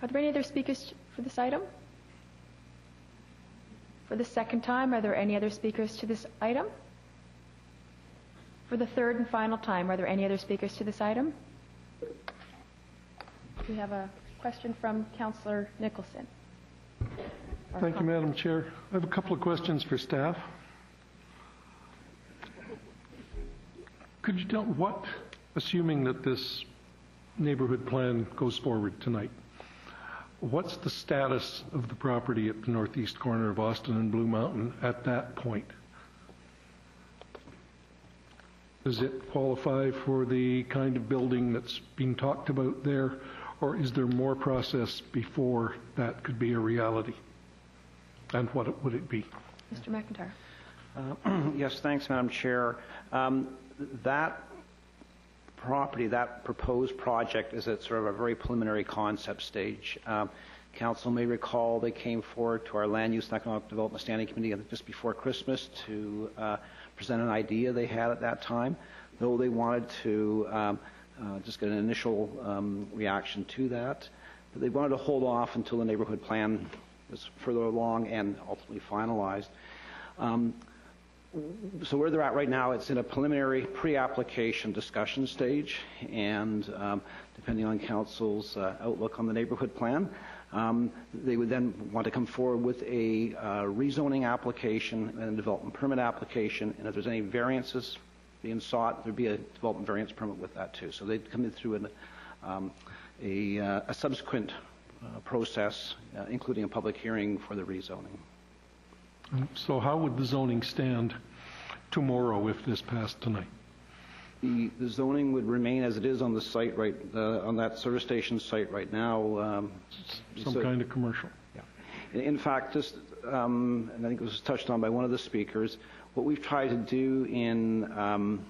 Are there any other speakers for this item? For the second time, are there any other speakers to this item? For the third and final time, are there any other speakers to this item? We have a question from Councillor Nicholson. Thank you, Madam Chair. I have a couple of questions for staff. Could you tell what, assuming that this neighborhood plan goes forward tonight, what's the status of the property at the northeast corner of Austin and Blue Mountain at that point? Does it qualify for the kind of building that's being talked about there, or is there more process before that could be a reality? And what would it be? Mr. McIntyre. Yes, thanks, Madam Chair. That property, that proposed project is at sort of a very preliminary concept stage. Council may recall they came forward to our Land Use and Economic Development Standing Committee just before Christmas to present an idea they had at that time, though they wanted to just get an initial reaction to that. But they wanted to hold off until the neighborhood plan was further along and ultimately finalized. So where they're at right now, it's in a preliminary pre-application discussion stage, and depending on Council's outlook on the neighborhood plan, they would then want to come forward with a rezoning application and a development permit application, and if there's any variances being sought, there'd be a development variance permit with that too. So they'd come in through a subsequent process, including a public hearing for the rezoning. So how would the zoning stand tomorrow if this passed tonight? The zoning would remain as it is on the site on that service station site right now. Some kind of commercial. Yeah. In fact, just, and I think it was touched on by one of the speakers, what we've tried to do in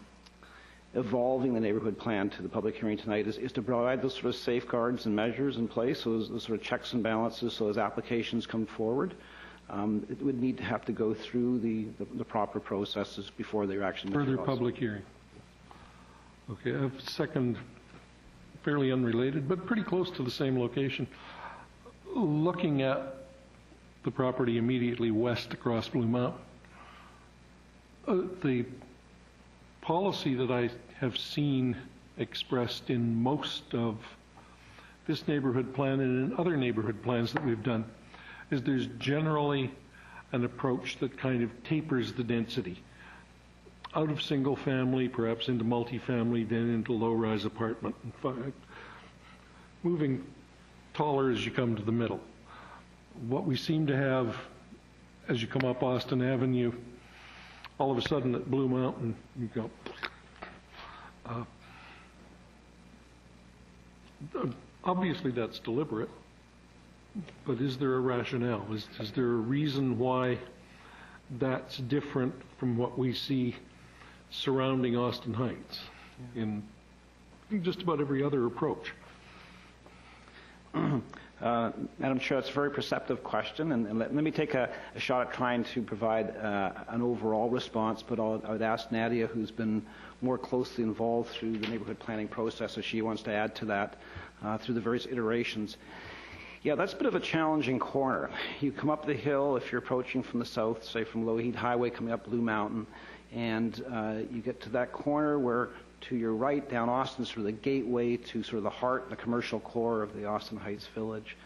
evolving the neighborhood plan to the public hearing tonight is to provide those sort of safeguards and measures in place, so those sort of checks and balances, so as applications come forward, it would need to have to go through the proper processes before they're actually further public hearing. Okay, I have a second, fairly unrelated, but pretty close to the same location. Looking at the property immediately west across Blue Mountain, the policy that I have seen expressed in most of this neighborhood plan and in other neighborhood plans that we've done is there's generally an approach that kind of tapers the density out of single family, perhaps into multifamily, then into low-rise apartment, and moving taller as you come to the middle. What we seem to have as you come up Austin Avenue, all of a sudden at Blue Mountain, you go. Obviously that's deliberate, but is there a rationale? Is there a reason why that's different from what we see surrounding Austin Heights in just about every other approach? Madam Chair, it's a very perceptive question, and let me take a shot at trying to provide an overall response, but I would ask Nadia, who's been more closely involved through the neighborhood planning process, if she wants to add to that through the various iterations. Yeah, that's a bit of a challenging corner. You come up the hill, if you're approaching from the south, say from Lougheed Highway, coming up Blue Mountain, and you get to that corner where to your right down Austin is sort of the gateway to sort of the heart and the commercial core of the Austin Heights Village.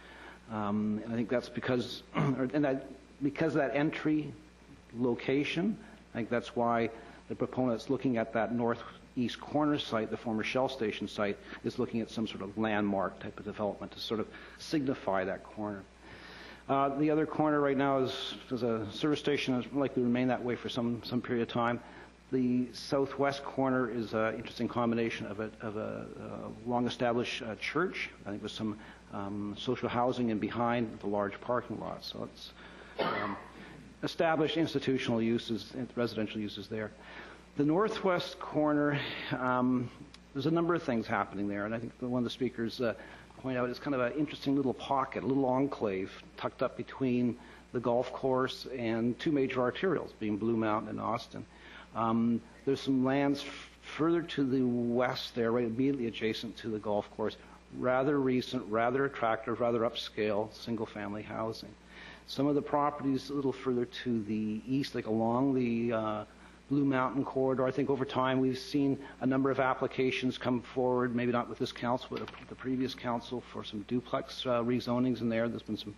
And I think that's because, because of that entry location, I think that's why the proponent's looking at that northeast corner site, the former Shell station site, is looking at some sort of landmark type of development to sort of signify that corner. The other corner right now is a service station that's likely to remain that way for some period of time. The southwest corner is an interesting combination of a long-established church, I think with some social housing in behind the large parking lot. So it's established institutional uses, residential uses there. The northwest corner, there's a number of things happening there, and I think one of the speakers pointed out is kind of an interesting little pocket, a little enclave tucked up between the golf course and two major arterials, being Blue Mountain and Austin. There's some lands further to the west there, right immediately adjacent to the golf course, rather recent, rather attractive, rather upscale single-family housing. Some of the properties a little further to the east, like along the Blue Mountain corridor, I think over time we've seen a number of applications come forward, maybe not with this council, but the previous council, for some duplex rezonings in there. There's been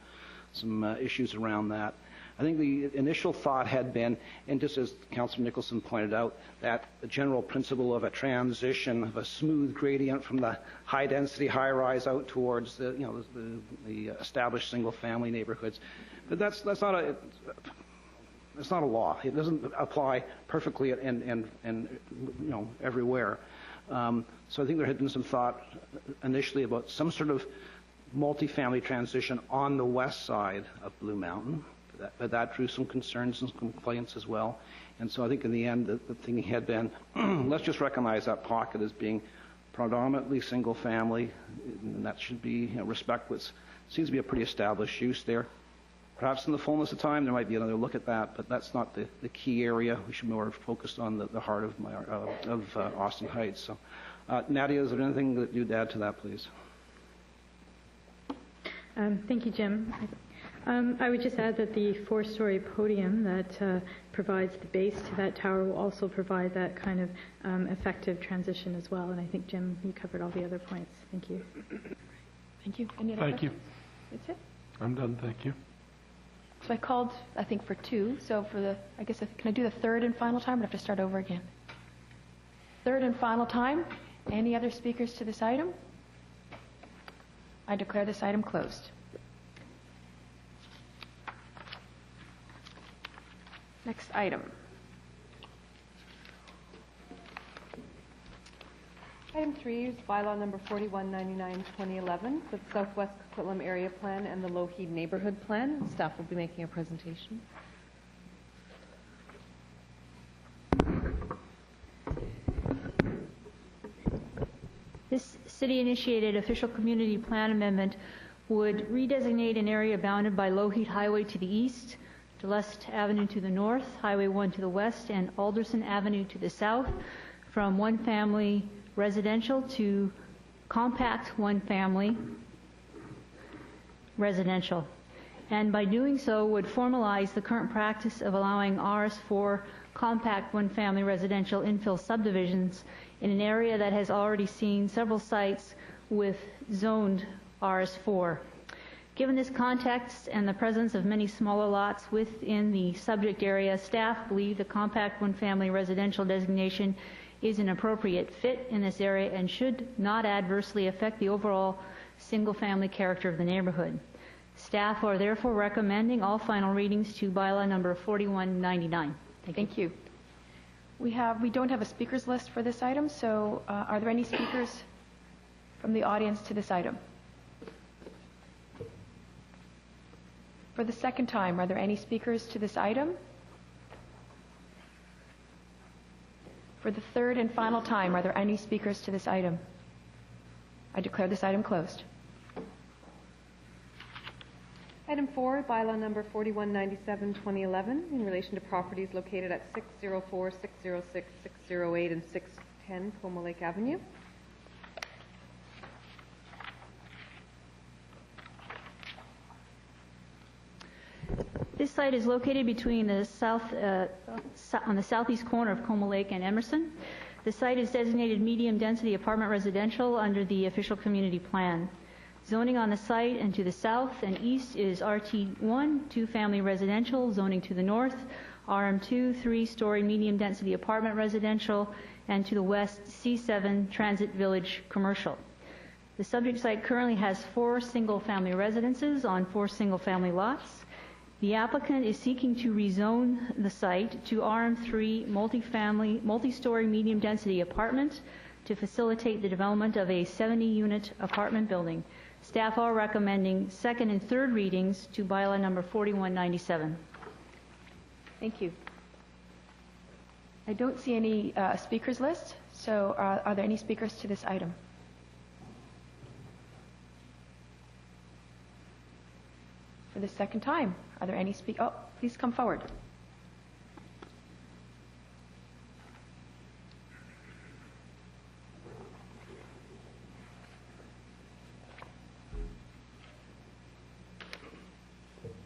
some issues around that. I think the initial thought had been, and just as Councillor Nicholson pointed out, that the general principle of a transition, of a smooth gradient from the high-density high-rise out towards the established single-family neighborhoods. But that's not a law. It doesn't apply perfectly and everywhere. So I think there had been some thought initially about some sort of multifamily transition on the west side of Blue Mountain. But that drew some concerns and complaints as well. And so I think in the end, the thing had been, let's just recognize that pocket as being predominantly single family, and that should be respect what seems to be a pretty established use there. Perhaps in the fullness of time, there might be another look at that, but that's not the key area. We should be more focused on the heart of Austin Heights. So, Nadia, is there anything that you'd add to that, please? Thank you, Jim. I would just add that the four-story podium that provides the base to that tower will also provide that kind of effective transition as well. And I think, Jim, you covered all the other points. Thank you. Thank you. Any other Thank questions? you. That's it? I'm done, thank you. So I called, I think, for two. So for the, I guess, can I do the third and final time? Or do I have to start over again? Third and final time. Any other speakers to this item? I declare this item closed. Next item. Item 3 is Bylaw number 4199-2011, the Southwest Coquitlam Area Plan and the Lougheed Neighbourhood Plan. Staff will be making a presentation. This city-initiated official community plan amendment would redesignate an area bounded by Lougheed Highway to the east, Delest Avenue to the north, Highway 1 to the west, and Alderson Avenue to the south from one-family residential to compact one-family residential. And by doing so would formalize the current practice of allowing RS4 compact one-family residential infill subdivisions in an area that has already seen several sites with zoned RS4. Given this context and the presence of many smaller lots within the subject area, staff believe the compact one-family residential designation is an appropriate fit in this area and should not adversely affect the overall single-family character of the neighborhood. Staff are therefore recommending all final readings to bylaw number 4199. Thank you. We don't have a speakers list for this item, so are there any speakers from the audience to this item? For the second time, are there any speakers to this item? For the third and final time, are there any speakers to this item? I declare this item closed. Item 4, bylaw number 4197-2011, in relation to properties located at 604, 606, 608, and 610 Como Lake Avenue. This site is located between the on the southeast corner of Como Lake and Emerson. The site is designated medium-density apartment residential under the official community plan. Zoning on the site and to the south and east is RT1, two-family residential. Zoning to the north, RM2, three-story medium-density apartment residential, and to the west, C7, transit village commercial. The subject site currently has 4 single-family residences on 4 single-family lots. The applicant is seeking to rezone the site to RM3 multi-family, multi-story medium-density apartment to facilitate the development of a 70-unit apartment building. Staff are recommending second and third readings to bylaw number 4197. Thank you. I don't see any speakers list, so are there any speakers to this item? For the second time, are there any speakers? Oh, please come forward.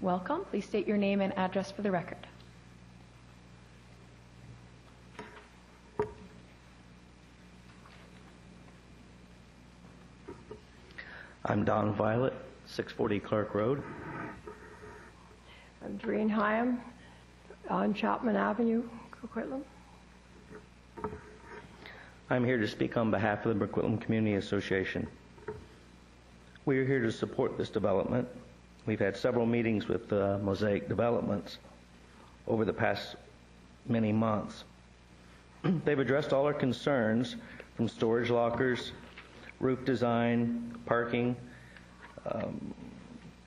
Welcome. Please state your name and address for the record. I'm Don Violet, 640 Clark Road. I'm Doreen Hyam on Chapman Avenue, Coquitlam. I'm here to speak on behalf of the Coquitlam Community Association. We are here to support this development. We've had several meetings with Mosaic Developments over the past many months. They've addressed all our concerns, from storage lockers, roof design, parking,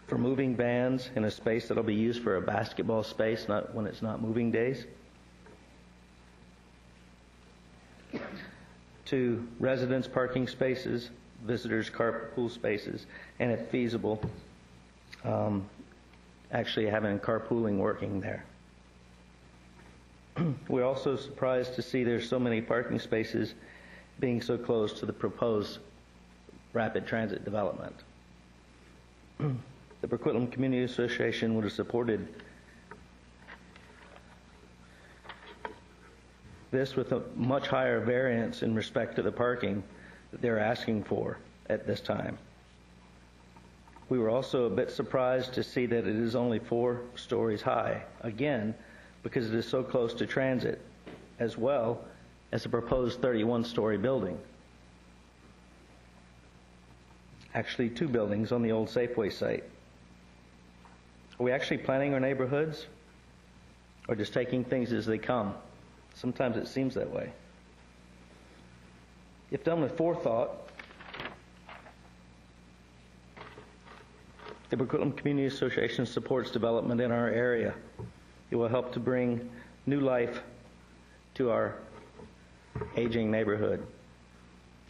for moving vans in a space that'll be used for a basketball space, not when it's not moving days, to residence parking spaces, visitors carpool spaces, and if feasible, actually having carpooling working there. We're also surprised to see there's so many parking spaces being so close to the proposed rapid transit development. The Coquitlam Community Association would have supported this with a much higher variance in respect to the parking that they're asking for at this time. We were also a bit surprised to see that it is only 4 stories high, again, because it is so close to transit, as well as a proposed 31-story building. Actually, 2 buildings on the old Safeway site. Are we actually planning our neighborhoods, or just taking things as they come? Sometimes it seems that way. If done with forethought, the Coquitlam Community Association supports development in our area. It will help to bring new life to our aging neighborhood.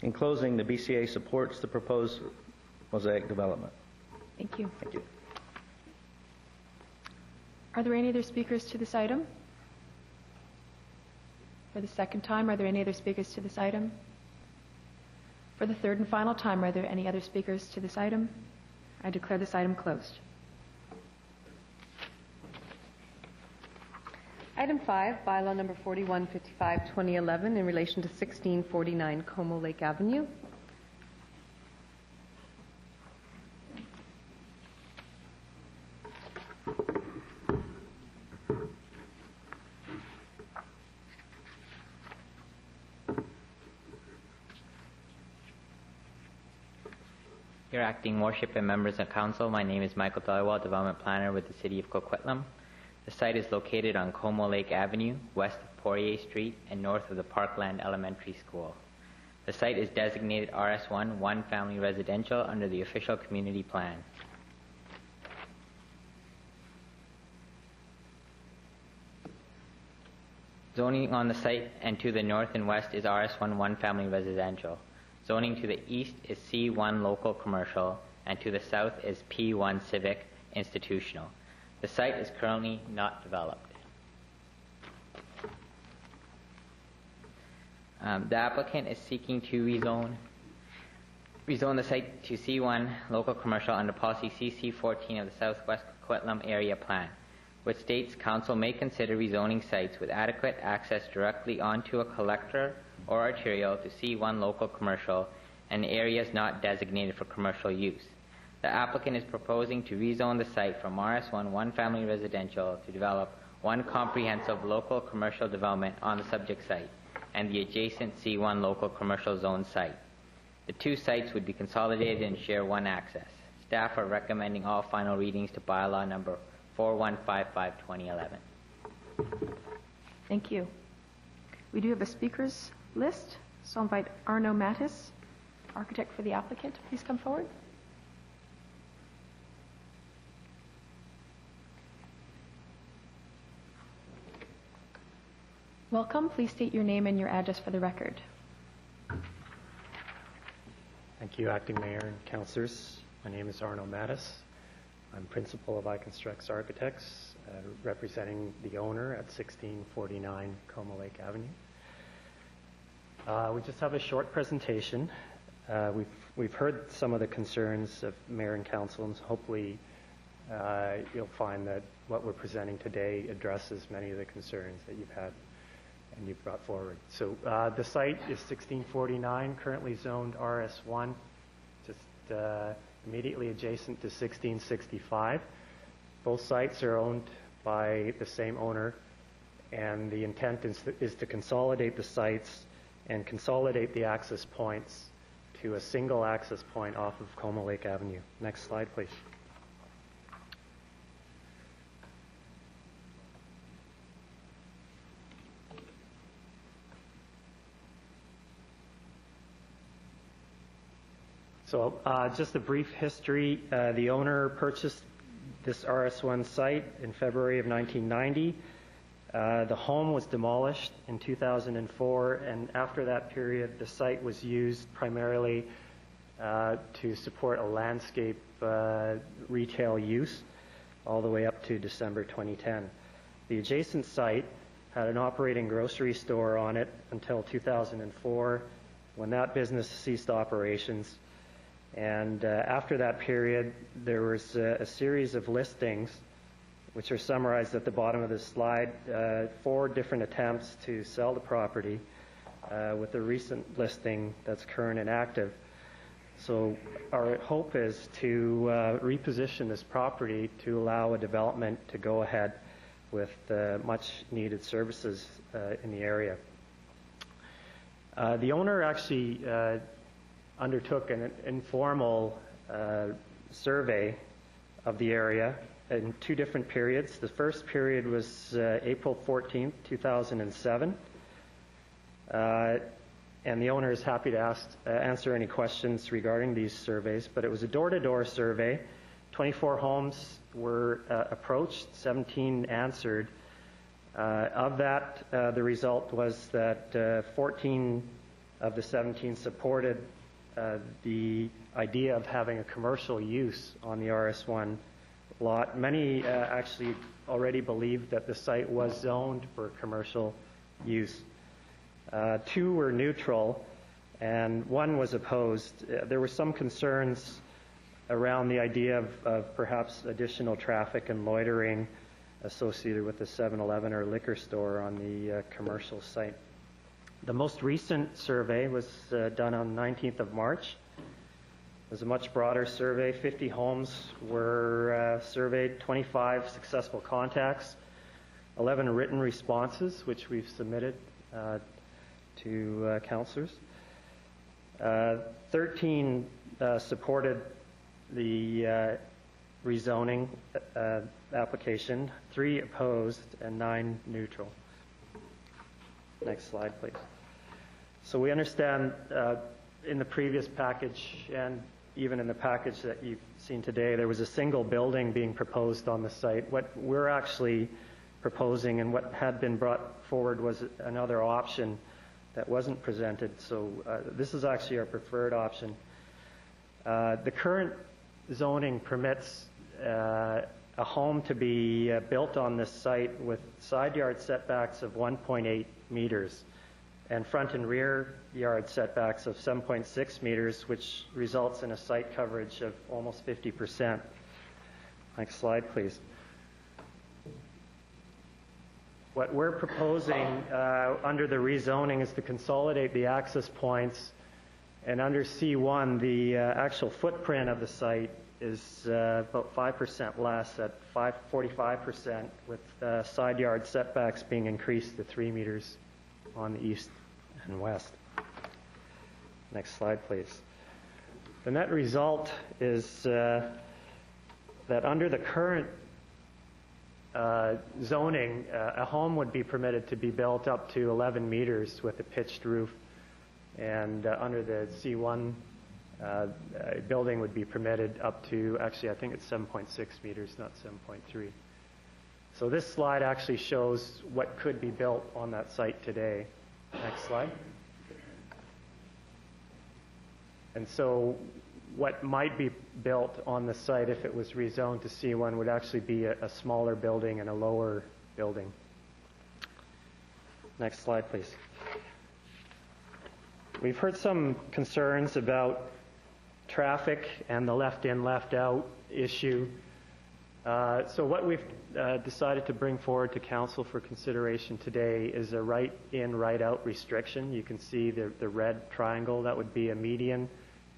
In closing, the BCA supports the proposed Mosaic development. Thank you. Thank you. Are there any other speakers to this item? For the second time, are there any other speakers to this item? For the third and final time, are there any other speakers to this item? I declare this item closed. Item 5, bylaw number 4155-2011, in relation to 1649 Como Lake Avenue. Your acting worship and members of council, my name is Michael Dhaliwal, development planner with the city of Coquitlam. The site is located on Como Lake Avenue, west of Poirier Street and north of the Parkland Elementary School. The site is designated RS1, one family residential under the official community plan. Zoning on the site and to the north and west is RS1, one family residential. Zoning to the east is C1 local commercial, and to the south is P1 civic, institutional. The site is currently not developed. The applicant is seeking to rezone the site to C1 local commercial under policy CC14 of the Southwest Coquitlam Area Plan, which states council may consider rezoning sites with adequate access directly onto a collector or arterial to C1 local commercial and areas not designated for commercial use. The applicant is proposing to rezone the site from RS1 one-family residential to develop one comprehensive local commercial development on the subject site and the adjacent C1 local commercial zone site. The two sites would be consolidated and share one access. Staff are recommending all final readings to bylaw number 4155/2011. Thank you. We do have a speakers list, so I'll invite Arno Mattis, architect for the applicant. Please come forward. Welcome. Please state your name and your address for the record. Thank you, Acting Mayor and Councillors. My name is Arno Mattis. I'm principal of iConstructs Architects, representing the owner at 1649 Como Lake Avenue. We just have a short presentation. We've heard some of the concerns of Mayor and Council, and hopefully you'll find that what we're presenting today addresses many of the concerns that you've had and you've brought forward. So the site is 1649, currently zoned RS1, just immediately adjacent to 1665. Both sites are owned by the same owner, and the intent is to consolidate the sites and consolidate the access points to a single access point off of Como Lake Avenue. Next slide, please. So just a brief history. The owner purchased this RS1 site in February of 1990. The home was demolished in 2004, and after that period, the site was used primarily to support a landscape retail use all the way up to December 2010. The adjacent site had an operating grocery store on it until 2004, when that business ceased operations. And after that period, there was a series of listings, which are summarized at the bottom of this slide, 4 different attempts to sell the property, with a recent listing that's current and active. So our hope is to reposition this property to allow a development to go ahead with much needed services in the area. The owner actually undertook an informal survey of the area in 2 different periods. The first period was April 14th, 2007. And the owner is happy to answer any questions regarding these surveys, but it was a door-to-door survey. 24 homes were approached, 17 answered. Of that, the result was that 14 of the 17 supported the idea of having a commercial use on the RS1 lot. Many actually already believed that the site was zoned for commercial use. 2 were neutral, and 1 was opposed. There were some concerns around the idea of perhaps additional traffic and loitering associated with the 7-Eleven or liquor store on the commercial site. The most recent survey was done on 19th of March. It was a much broader survey. 50 homes were surveyed, 25 successful contacts, 11 written responses, which we've submitted to councillors. 13 supported the rezoning application, 3 opposed, and 9 neutral. Next slide, please. So we understand in the previous package and even in the package that you've seen today, there was a single building being proposed on the site. What we're actually proposing and what had been brought forward was another option that wasn't presented. So this is actually our preferred option. The current zoning permits a home to be built on this site with side yard setbacks of 1.8 meters and front and rear yard setbacks of 7.6 meters, which results in a site coverage of almost 50%. Next slide, please. What we're proposing under the rezoning is to consolidate the access points, and under C1, the actual footprint of the site is about 5% less at 45%, with side yard setbacks being increased to 3 meters on the east and west. Next slide, please. The net result is that under the current zoning, a home would be permitted to be built up to 11 meters with a pitched roof, and under the C1, a building would be permitted up to, actually I think it's 7.6 meters, not 7.3. So this slide actually shows what could be built on that site today. Next slide. And so what might be built on the site if it was rezoned to C1 would actually be a smaller building and a lower building. Next slide, please. We've heard some concerns about traffic and the left in, left out issue. So what we've decided to bring forward to Council for consideration today is a right in, right out restriction. You can see the red triangle. That would be a median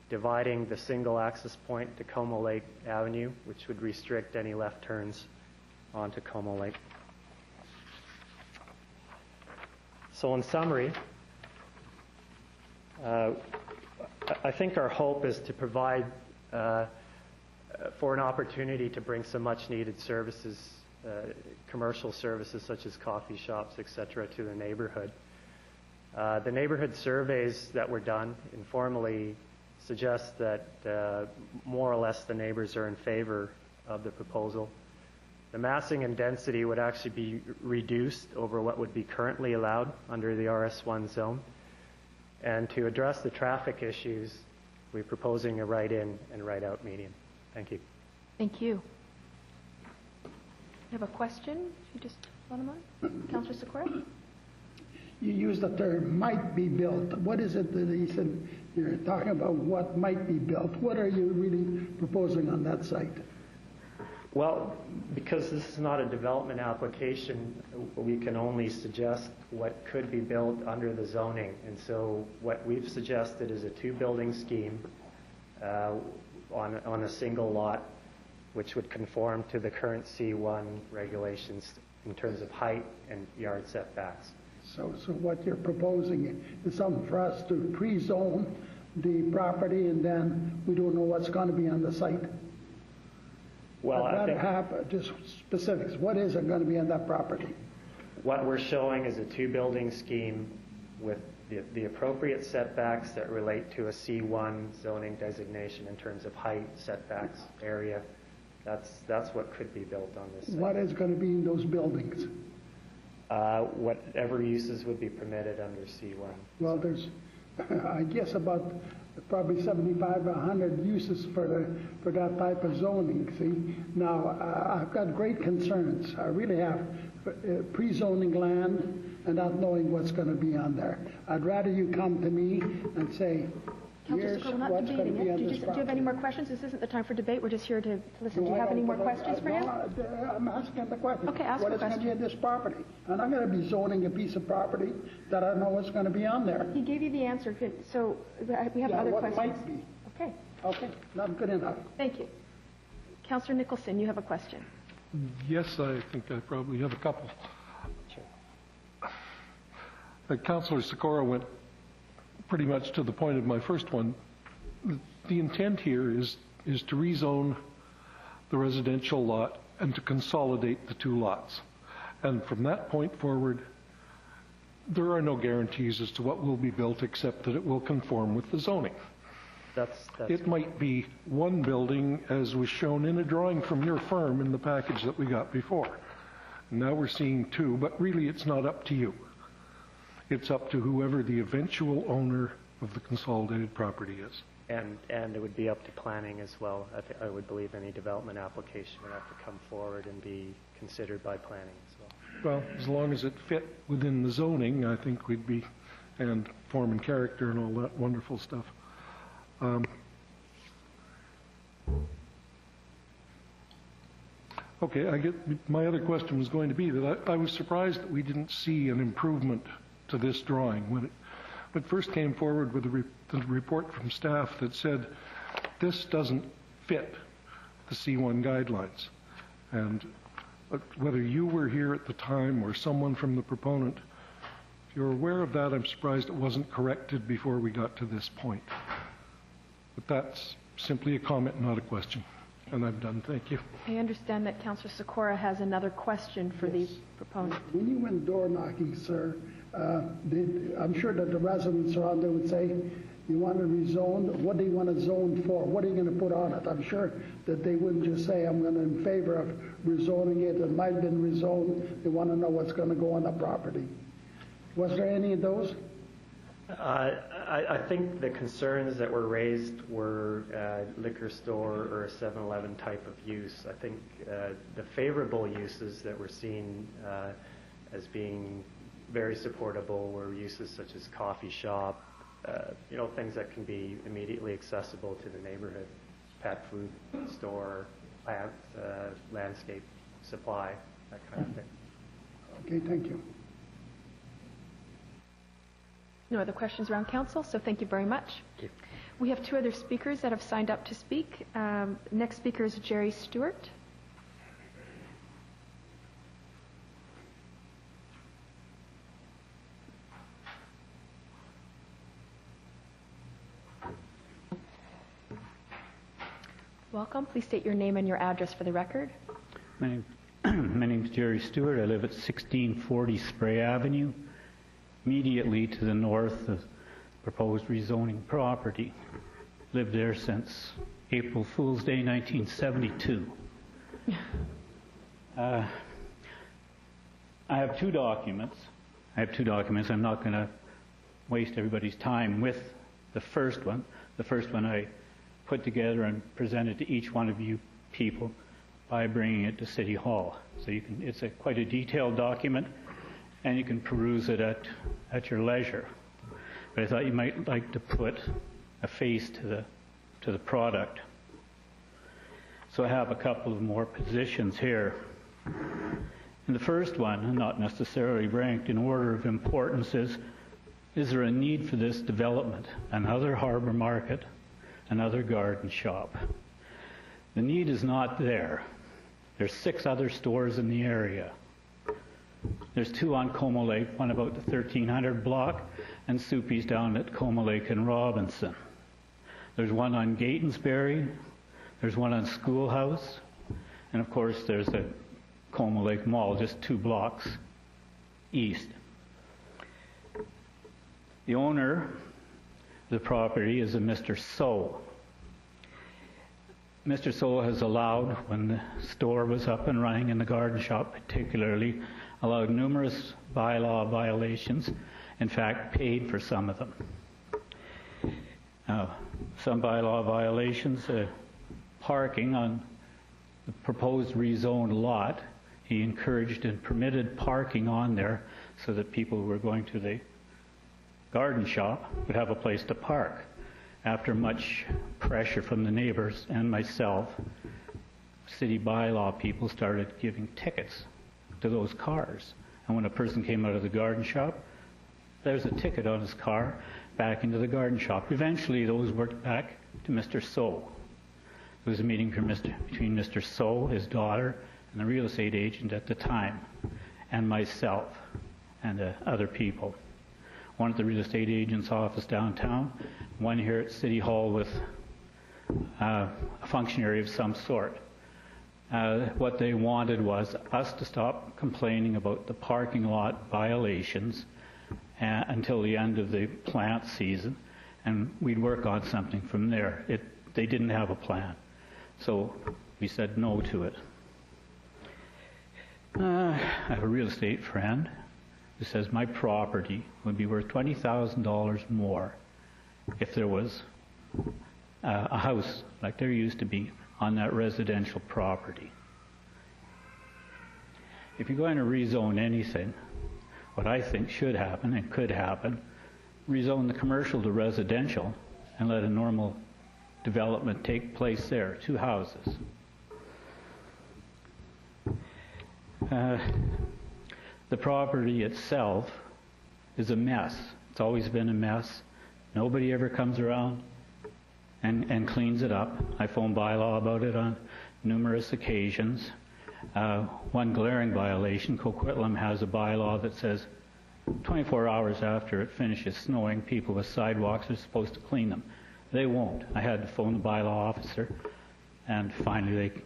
dividing the single access point to Como Lake Avenue, which would restrict any left turns onto Como Lake. So in summary, I think our hope is to provide for an opportunity to bring some much needed services, commercial services such as coffee shops, etc., to the neighborhood. The neighborhood surveys that were done informally suggest that more or less the neighbors are in favor of the proposal. The massing and density would actually be reduced over what would be currently allowed under the RS1 zone. And to address the traffic issues, we're proposing a right-in and right-out median. Thank you. Thank you. You have a question? You just want them on? Councillor Sikora? You used the term might be built. What is it that he said you're talking about what might be built? What are you really proposing on that site? Well, because this is not a development application, we can only suggest what could be built under the zoning. And so what we've suggested is a two-building scheme on a single lot, which would conform to the current C1 regulations in terms of height and yard setbacks. So what you're proposing is something for us to pre-zone the property, and then we don't know what's going to be on the site? Well, I'd rather have just specifics. What is it going to be on that property? What we're showing is a two-building scheme with the appropriate setbacks that relate to a C1 zoning designation in terms of height, setbacks, area. That's what could be built on this site. What is going to be in those buildings? Whatever uses would be permitted under C1. Well, there's, I guess, about probably 75 or 100 uses for that type of zoning. See, now I've got great concerns. I really have pre-zoning land and not knowing what's going to be on there. I'd rather you come to me and say, here's what's going to be on this property. Do you have any more questions? This isn't the time for debate. We're just here to listen. Do you have any more questions for him? I'm asking the question. Okay, ask the question. What is going to be in this property? And I'm going to be zoning a piece of property that I know what's going to be on there. He gave you the answer. So we have other questions. Might be. Okay. Okay, not good enough. Thank you. Councillor Nicholson, you have a question. Yes, I think I probably have a couple. Sure. Councillor Sikora went pretty much to the point of my first one. The intent here is to rezone the residential lot and to consolidate the two lots. And from that point forward, there are no guarantees as to what will be built except that it will conform with the zoning. It might be one building as was shown in a drawing from your firm in the package that we got before. Now we're seeing two, but really it's not up to you. It's up to whoever the eventual owner of the consolidated property is. And it would be up to planning as well. I would believe any development application would have to come forward and be considered by planning as well. Well, as long as it fit within the zoning, I think we'd be, and form and character and all that wonderful stuff. Okay, my other question was going to be that I was surprised that we didn't see an improvement to this drawing when it first came forward with the report from staff that said this doesn't fit the C1 guidelines. And whether you were here at the time or someone from the proponent, if you're aware of that, I'm surprised it wasn't corrected before we got to this point. But that's simply a comment, not a question. And I'm done. Thank you. I understand that Councillor Sikora has another question for the proponent. When you went door knocking, sir, I'm sure that the residents around there would say, you want to rezone, what do you want to zone for? What are you going to put on it? I'm sure that they wouldn't just say, I'm going to in favor of rezoning it. It might have been rezoned. They want to know what's going to go on the property. Was there any of those? I think the concerns that were raised were liquor store or a 7-Eleven type of use. I think the favorable uses that we're seeing as being very supportable were uses such as coffee shop, things that can be immediately accessible to the neighborhood, pet food store, landscape supply, that kind of thing. Okay, thank you. No other questions around council, so thank you very much. Thank you. We have two other speakers that have signed up to speak. Next speaker is Jerry Stewart. Welcome. Please state your name and your address for the record. My name is Jerry Stewart. I live at 1640 Spray Avenue, immediately to the north of proposed rezoning property. Lived there since April Fool's Day 1972. I have two documents. I'm not going to waste everybody's time with the first one. The first one I put together and presented to each one of you people by bringing it to City Hall. So it's quite a detailed document, and you can peruse it at your leisure. But I thought you might like to put a face to the product. So I have a couple of more positions here. And the first one, not necessarily ranked in order of importance, is there a need for this development? Another harbor market, another garden shop. The need is not there. There's 6 other stores in the area. There's 2 on Como Lake, one about the 1300 block, and Soupy's down at Como Lake and Robinson. There's one on Gatensbury, there's one on Schoolhouse, and of course there's the Como Lake Mall, just 2 blocks east. The owner of the property is a Mr. So. Mr. So has allowed, when the store was up and running and the garden shop particularly, allowed numerous bylaw violations, in fact paid for some of them. Some bylaw violations, parking on the proposed rezoned lot, he encouraged and permitted parking on there so that people who were going to the garden shop would have a place to park. After much pressure from the neighbors and myself, city bylaw people started giving tickets to those cars. And when a person came out of the garden shop, there's a ticket on his car back into the garden shop. Eventually, those worked back to Mr. So. There was a meeting between Mr. So, his daughter, and the real estate agent at the time, and myself and other people. One at the real estate agent's office downtown, one here at City Hall with a functionary of some sort. What they wanted was us to stop complaining about the parking lot violations until the end of the plant season, and we'd work on something from there. They didn't have a plan, so we said no to it. I have a real estate friend who says my property would be worth $20,000 more if there was a house like there used to be on that residential property. If you're going to rezone anything, what I think should happen and could happen, rezone the commercial to residential and let a normal development take place there, 2 houses. The property itself is a mess. It's always been a mess. Nobody ever comes around and cleans it up. I phoned Bylaw about it on numerous occasions. One glaring violation, Coquitlam has a bylaw that says 24 hours after it finishes snowing, people with sidewalks are supposed to clean them. They won't. I had to phone the bylaw officer, and finally they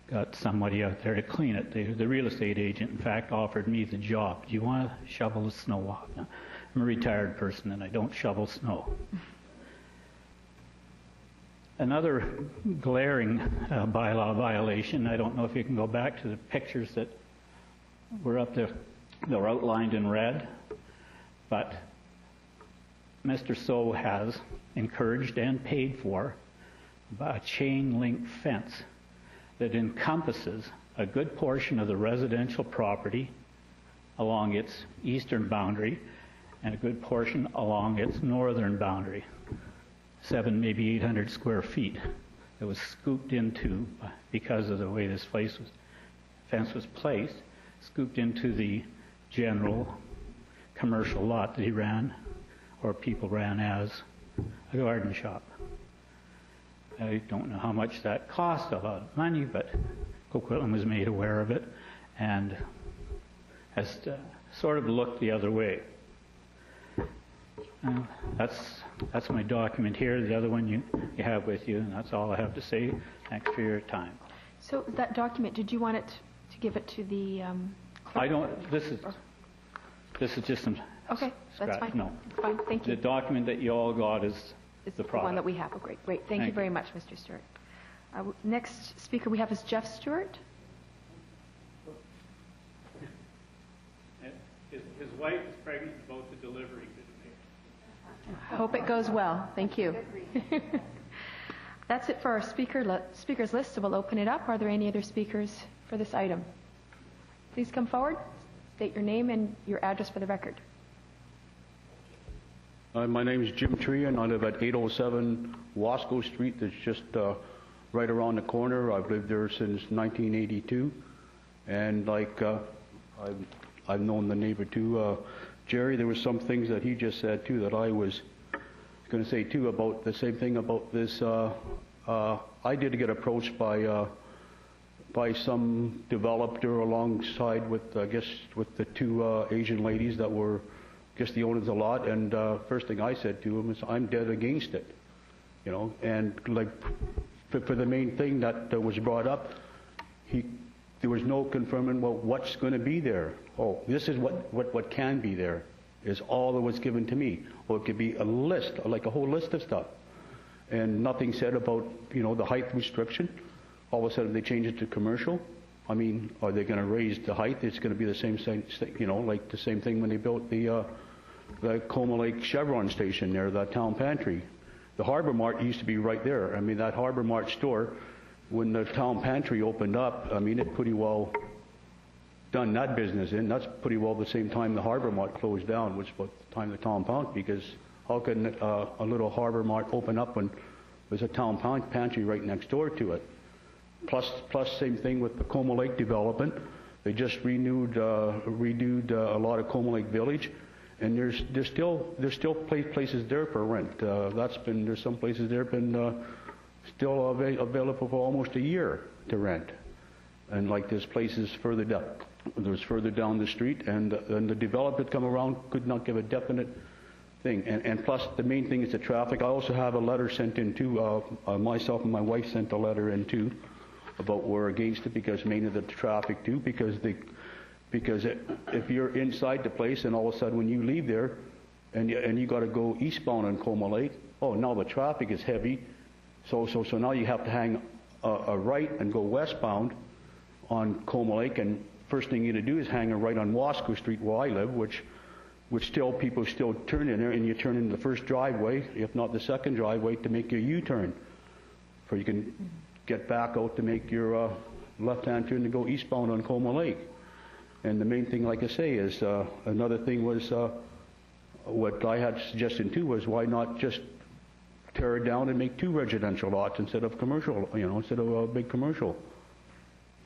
got somebody out there to clean it. The real estate agent, in fact, offered me the job. Do you want to shovel the snow off? I'm a retired person and I don't shovel snow. Another glaring bylaw violation, I don't know if you can go back to the pictures that were up there, that were outlined in red, but Mr. So has encouraged and paid for a chain link fence that encompasses a good portion of the residential property along its eastern boundary and a good portion along its northern boundary. 7, maybe 800 square feet that was scooped into, because of the way this fence was placed, scooped into the general commercial lot that he ran, or people ran as a garden shop. I don't know how much that cost, a lot of money, but Coquitlam was made aware of it and has sort of looked the other way. That's my document here. The other one you have with you, and that's all I have to say. Thanks for your time. So that document, did you want it to give it to the clerk? I don't. This is just some. Okay, that's scratch. fine. No. Fine, thank you. The document that you all got is the product. One that we have. Oh, great, great. Thank you very much, Mr. Stewart. Next speaker we have is Jeff Stewart. His wife is pregnant about the delivery. I hope it goes well. Thank you. That's it for our speakers list, so we'll open it up. Are there any other speakers for this item? Please come forward. State your name and your address for the record. My name is Jim Tree, and I live at 807 Wasco Street. That's just right around the corner. I've lived there since 1982, and I've known the neighbor too. Jerry, there were some things that he just said too that I was going to say too about the same thing about this. I did get approached by some developer alongside with, I guess, with the 2 Asian ladies that were, I guess, the owners of the lot. And first thing I said to him is, I'm dead against it, you know. And like for the main thing that was brought up, there was no confirming, well, what's going to be there. Oh, this is what can be there, is all that was given to me. Or it could be a list, like a whole list of stuff. And nothing said about, you know, the height restriction. All of a sudden they change it to commercial. I mean, are they going to raise the height? It's going to be the same thing, you know, like the same thing when they built the Como Lake Chevron station there, the town pantry. The Harbor Mart used to be right there. I mean, that Harbor Mart store, when the town pantry opened up, I mean, it pretty well done that business in. That's pretty well the same time the Harbor Mart closed down, which was the time the town pantry, because how can a little Harbor Mart open up when there's a town pantry right next door to it? Plus same thing with the Como Lake development. They just redid a lot of Como Lake Village, and there's still places there for rent. There's some places there been still available for almost a year to rent, and like there's places further down. There's further down the street, and the developer come around could not give a definite thing. And plus, the main thing is the traffic. I also have a letter sent in too. Myself and my wife sent a letter in too about we're against it, because mainly the traffic too. Because if you're inside the place and all of a sudden when you leave there, and you got to go eastbound on Como Lake, oh, now the traffic is heavy. So now you have to hang a right and go westbound on Como Lake, and first thing you need to do is hang a right on Wasco Street where I live, which people still turn in there, and you turn into the first driveway, if not the second driveway, to make your U-turn. for you can get back out to make your left-hand turn to go eastbound on Como Lake. And the main thing, like I say, is another thing was what I had suggested too was why not just tear it down and make 2 residential lots instead of commercial, instead of a big commercial.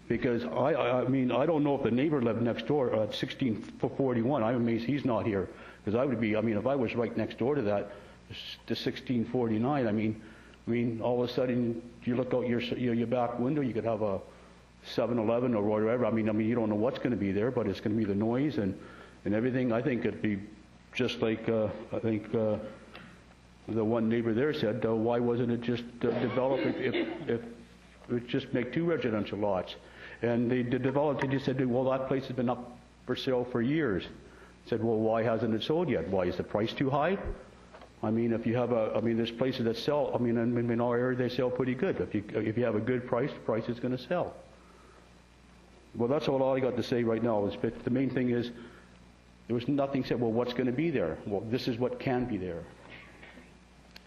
Because I mean, I don't know if the neighbor lived next door at 1641. I'm amazed he's not here. Because I would be, I mean, if I was right next door to that, to 1649, I mean, all of a sudden you look out your back window, you could have a 7-Eleven or whatever. I mean, you don't know what's going to be there, but it's going to be the noise and everything. I think it'd be just like I think the one neighbor there said, why wasn't it just developed if it would just make 2 residential lots? And they developed it. They just said, well, that place has been up for sale for years. Said, well, why hasn't it sold yet? Why, is the price too high? I mean, if you have there's places that sell. I mean, in our area they sell pretty good. If you have a good price, the price is going to sell. Well, that's all I got to say right now. The main thing is there was nothing said. Well, what's going to be there? Well, this is what can be there.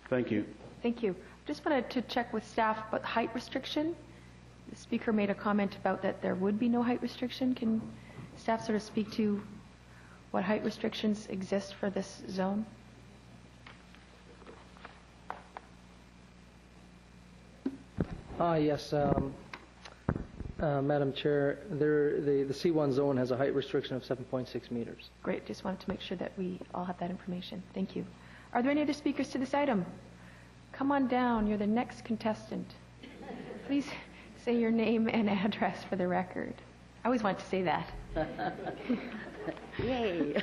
Thank you. Thank you. Just wanted to check with staff about height restriction. The speaker made a comment about that there would be no height restriction. Can staff sort of speak to what height restrictions exist for this zone? Yes, Madam Chair, the C1 zone has a height restriction of 7.6 meters. Great. Just wanted to make sure that we all have that information. Thank you. Are there any other speakers to this item? Come on down. You're the next contestant. Please say your name and address for the record. I always want to say that. Yay.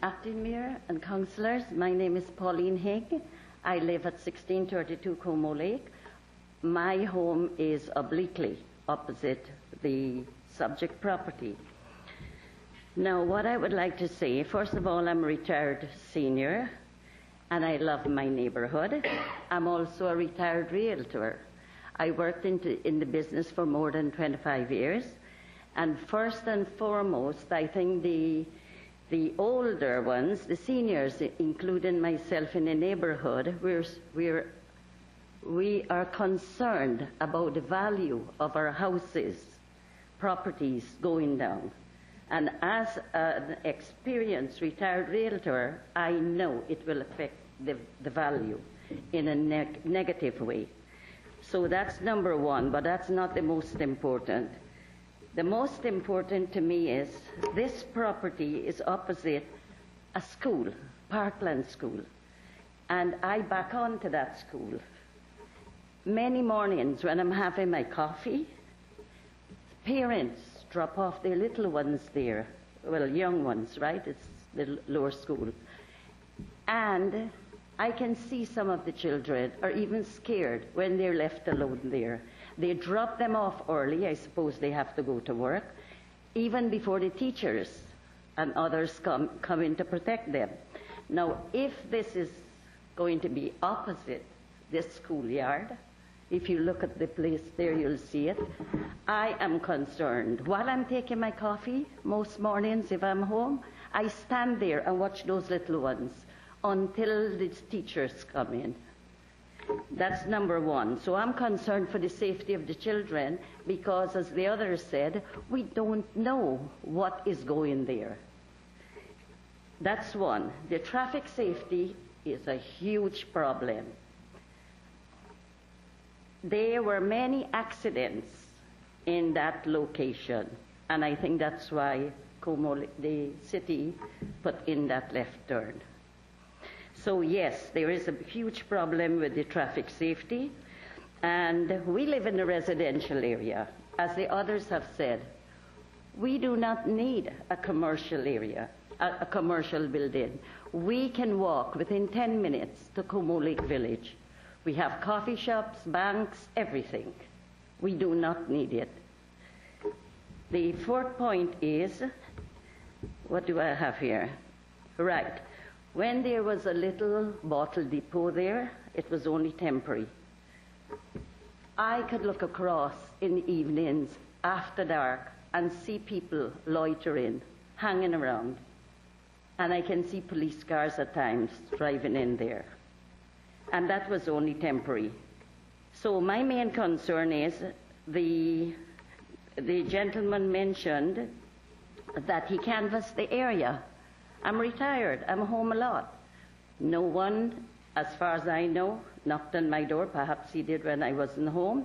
Acting Mayor and councillors, my name is Pauline Higg. I live at 1632 Como Lake. My home is obliquely opposite the subject property. Now, what I would like to say, first of all, I'm a retired senior, and I love my neighborhood. I'm also a retired realtor. I worked in the business for more than 25 years. And first and foremost, I think the older ones, the seniors, including myself in the neighborhood, we are concerned about the value of our houses, properties going down. And as an experienced retired realtor, I know it will affect the value in a negative way. So that's number one, but that's not the most important. The most important to me is this property is opposite a school, Parkland School, and I back onto that school. Many mornings when I'm having my coffee, parents drop off their little ones there, well, young ones, right? It's the lower school. And I can see some of the children are even scared when they're left alone there. They drop them off early. I suppose they have to go to work, even before the teachers and others come in to protect them. Now, if this is going to be opposite this schoolyard, if you look at the place there, you'll see it. I am concerned. While I'm taking my coffee, most mornings if I'm home, I stand there and watch those little ones until the teachers come in. That's number one. So I'm concerned for the safety of the children because, as the others said, we don't know what is going there. That's one. The traffic safety is a huge problem. There were many accidents in that location, and I think that's why the city put in that left turn. So yes, there is a huge problem with the traffic safety, and we live in a residential area. As the others have said, we do not need a commercial area, a commercial building. We can walk within 10 minutes to Como Lake Village. We have coffee shops, banks, everything. We do not need it. The fourth point is, what do I have here? Right. When there was a little bottle depot there, it was only temporary. I could look across in the evenings after dark and see people loitering, hanging around. And I can see police cars at times driving in there. and that was only temporary. So my main concern is the gentleman mentioned that he canvassed the area. I'm retired. I'm home a lot. No one, as far as I know, knocked on my door. Perhaps he did when I wasn't home.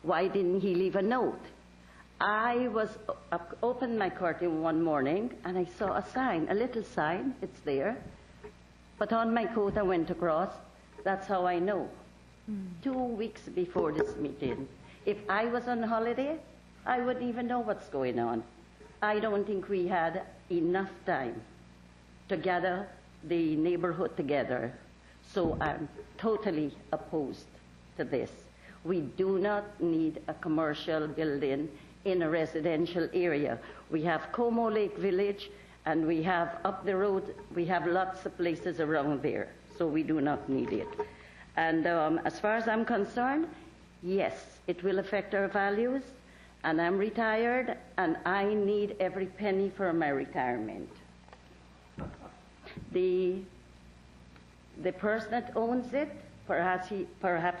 Why didn't he leave a note? I opened my curtain one morning and I saw a sign, a little sign. It's there. But on my coat I went across. That's how I know. 2 weeks before this meeting. If I was on holiday, I wouldn't even know what's going on. I don't think we had enough time to gather the neighborhood together. So I'm totally opposed to this. We do not need a commercial building in a residential area. We have Como Lake Village, and we have up the road, we have lots of places around there. So we do not need it. And as far as I'm concerned, yes, it will affect our values. And I'm retired, and I need every penny for my retirement. The person that owns it, perhaps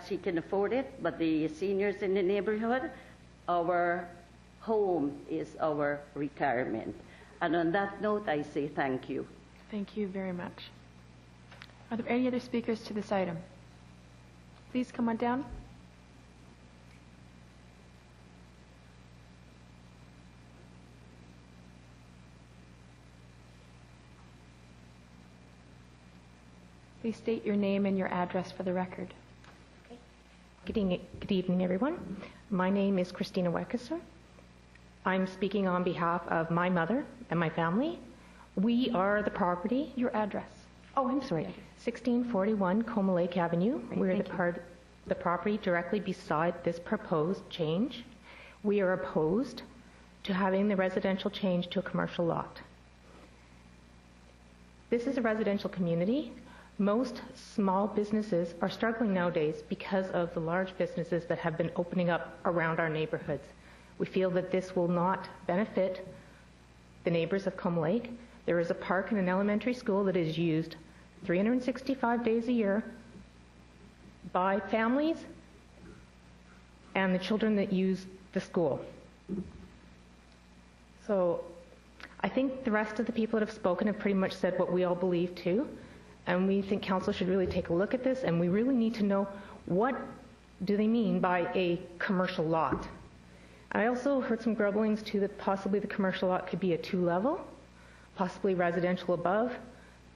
he can afford it, but the seniors in the neighborhood, our home is our retirement. And on that note, I say thank you. Thank you very much. Are there any other speakers to this item? Please come on down. Please state your name and your address for the record. Good evening, everyone. My name is Christina Weckeser. I'm speaking on behalf of my mother and my family. We are the property. Your address. Oh, I'm sorry. 1641 Como Lake Avenue. We're the property directly beside this proposed change. We are opposed to having the residential change to a commercial lot. This is a residential community. Most small businesses are struggling nowadays because of the large businesses that have been opening up around our neighborhoods. We feel that this will not benefit the neighbors of Como Lake. There is a park and an elementary school that is used 365 days a year by families and the children that use the school. So I think the rest of the people that have spoken have pretty much said what we all believe too. And we think council should really take a look at this, and we really need to know what do they mean by a commercial lot. I also heard some grumblings too that possibly the commercial lot could be a 2-level, possibly residential above,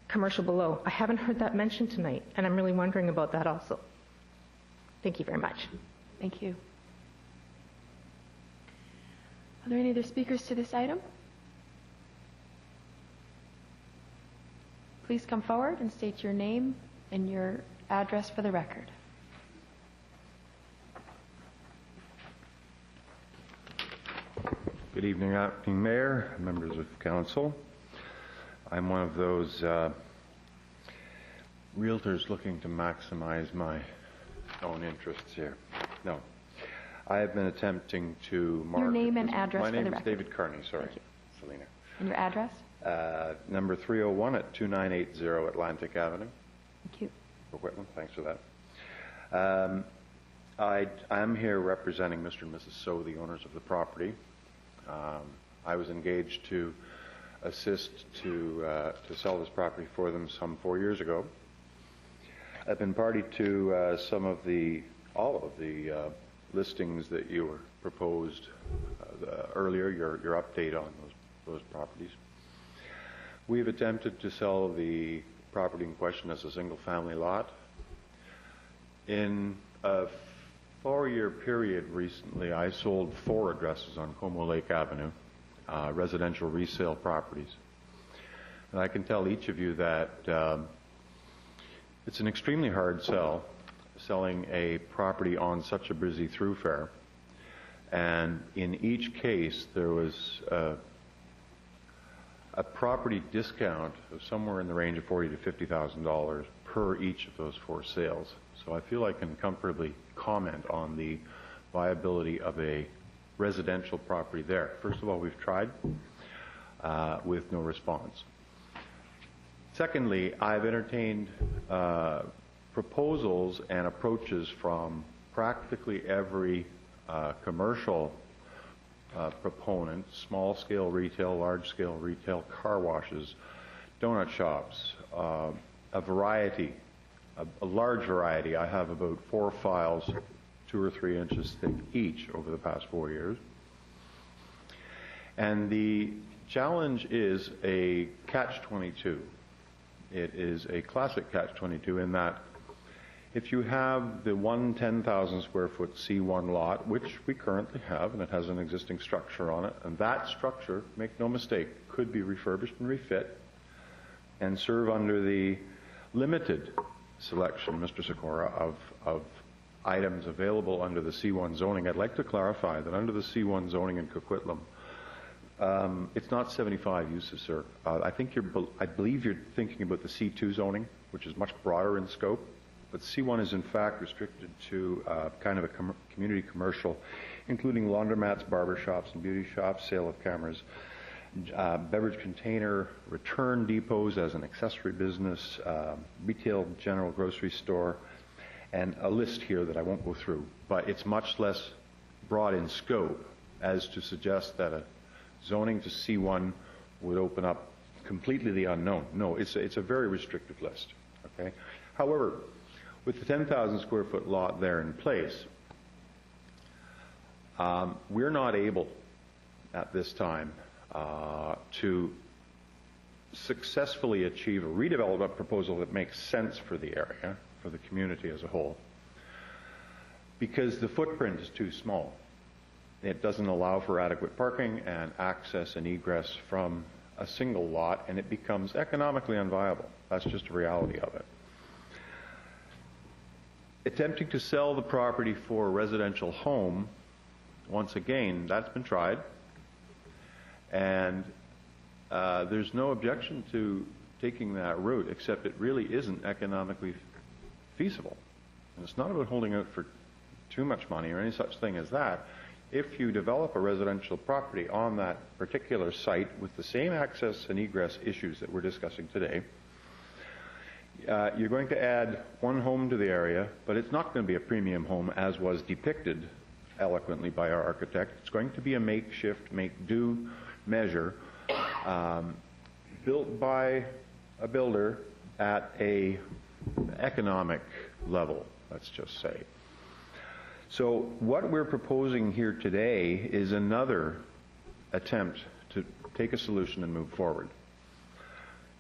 commercial below. I haven't heard that mentioned tonight, and I'm really wondering about that also. Thank you very much. Thank you. Are there any other speakers to this item? Please come forward and state your name and your address for the record. Good evening, Acting Mayor, members of Council. I'm one of those realtors looking to maximize my own interests here. No. I have been attempting to market... Your name and address for the record. My name is David Carney, sorry, Selena. And your address? Number 301 at 2980 Atlantic Avenue. Thank you. Coquitlam, thanks for that. I'm here representing Mr. and Mrs. So, the owners of the property. I was engaged to assist to sell this property for them some 4 years ago. I've been party to all of the listings that you were proposed earlier, your update on those properties. We've attempted to sell the property in question as a single-family lot. In a 4-year period recently, I sold 4 addresses on Como Lake Avenue, residential resale properties. And I can tell each of you that it's an extremely hard sell, selling a property on such a busy thoroughfare. And in each case, there was a property discount of somewhere in the range of $40,000 to $50,000 per each of those 4 sales. So I feel I can comfortably comment on the viability of a residential property there. First of all, we've tried with no response. Secondly, I've entertained proposals and approaches from practically every commercial proponent, small-scale retail, large-scale retail, car washes, donut shops, a variety, a large variety. I have about 4 files, 2 or 3 inches thick each over the past 4 years. And the challenge is a catch-22. It is a classic catch-22 in that if you have the 10,000 square foot C1 lot, which we currently have, and it has an existing structure on it, and that structure, make no mistake, could be refurbished and refit and serve under the limited selection, Mr. Sikora, of items available under the C1 zoning. I'd like to clarify that under the C1 zoning in Coquitlam, it's not 75 uses, sir. I believe you're thinking about the C2 zoning, which is much broader in scope. But C1 is in fact restricted to kind of a community commercial, including laundromats, barber shops, and beauty shops, sale of cameras, beverage container, return depots as an accessory business, retail general grocery store, and a list here that I won't go through. But it's much less broad in scope as to suggest that a zoning to C1 would open up completely the unknown. No, it's a very restricted list. Okay. However, with the 10,000 square foot lot there in place, we're not able at this time to successfully achieve a redevelopment proposal that makes sense for the area, for the community as a whole, because the footprint is too small. It doesn't allow for adequate parking and access and egress from a single lot, and it becomes economically unviable. That's just a reality of it. Attempting to sell the property for a residential home, once again, that's been tried, and there's no objection to taking that route, except it really isn't economically feasible. And it's not about holding out for too much money or any such thing as that. If you develop a residential property on that particular site with the same access and egress issues that we're discussing today, you're going to add one home to the area, but it's not going to be a premium home as was depicted eloquently by our architect. It's going to be a makeshift, make-do measure built by a builder at a economic level, let's just say. So what we're proposing here today is another attempt to take a solution and move forward.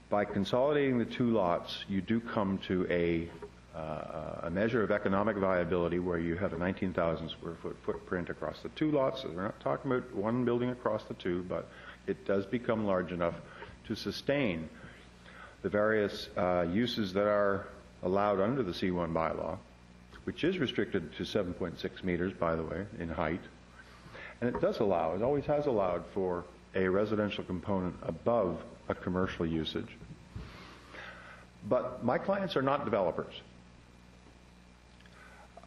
By consolidating the 2 lots, you do come to a measure of economic viability where you have a 19,000 square foot footprint across the 2 lots. So we're not talking about one building across the 2, but it does become large enough to sustain the various uses that are allowed under the C1 bylaw, which is restricted to 7.6 meters, by the way, in height. And it does allow, it always has allowed for a residential component above a commercial usage. But my clients are not developers.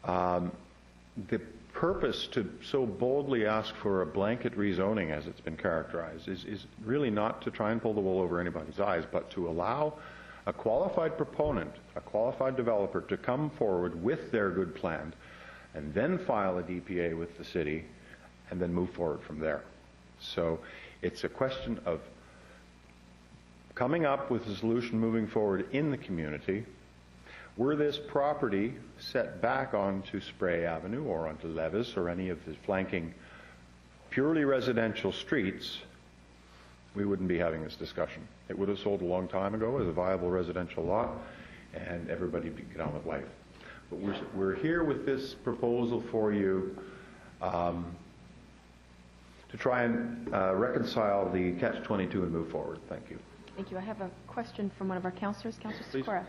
The purpose to so boldly ask for a blanket rezoning, as it's been characterized, is really not to try and pull the wool over anybody's eyes, but to allow a qualified proponent, a qualified developer, to come forward with their good plan and then file a DPA with the city and then move forward from there. So it's a question of coming up with a solution moving forward in the community. Were this property set back onto Spray Avenue or onto Levis or any of the flanking purely residential streets, we wouldn't be having this discussion. It would have sold a long time ago as a viable residential lot, and everybody would get on with life. But we're here with this proposal for you to try and reconcile the catch-22 and move forward. Thank you. Thank you. I have a question from one of our councillors, Councillor Sikora.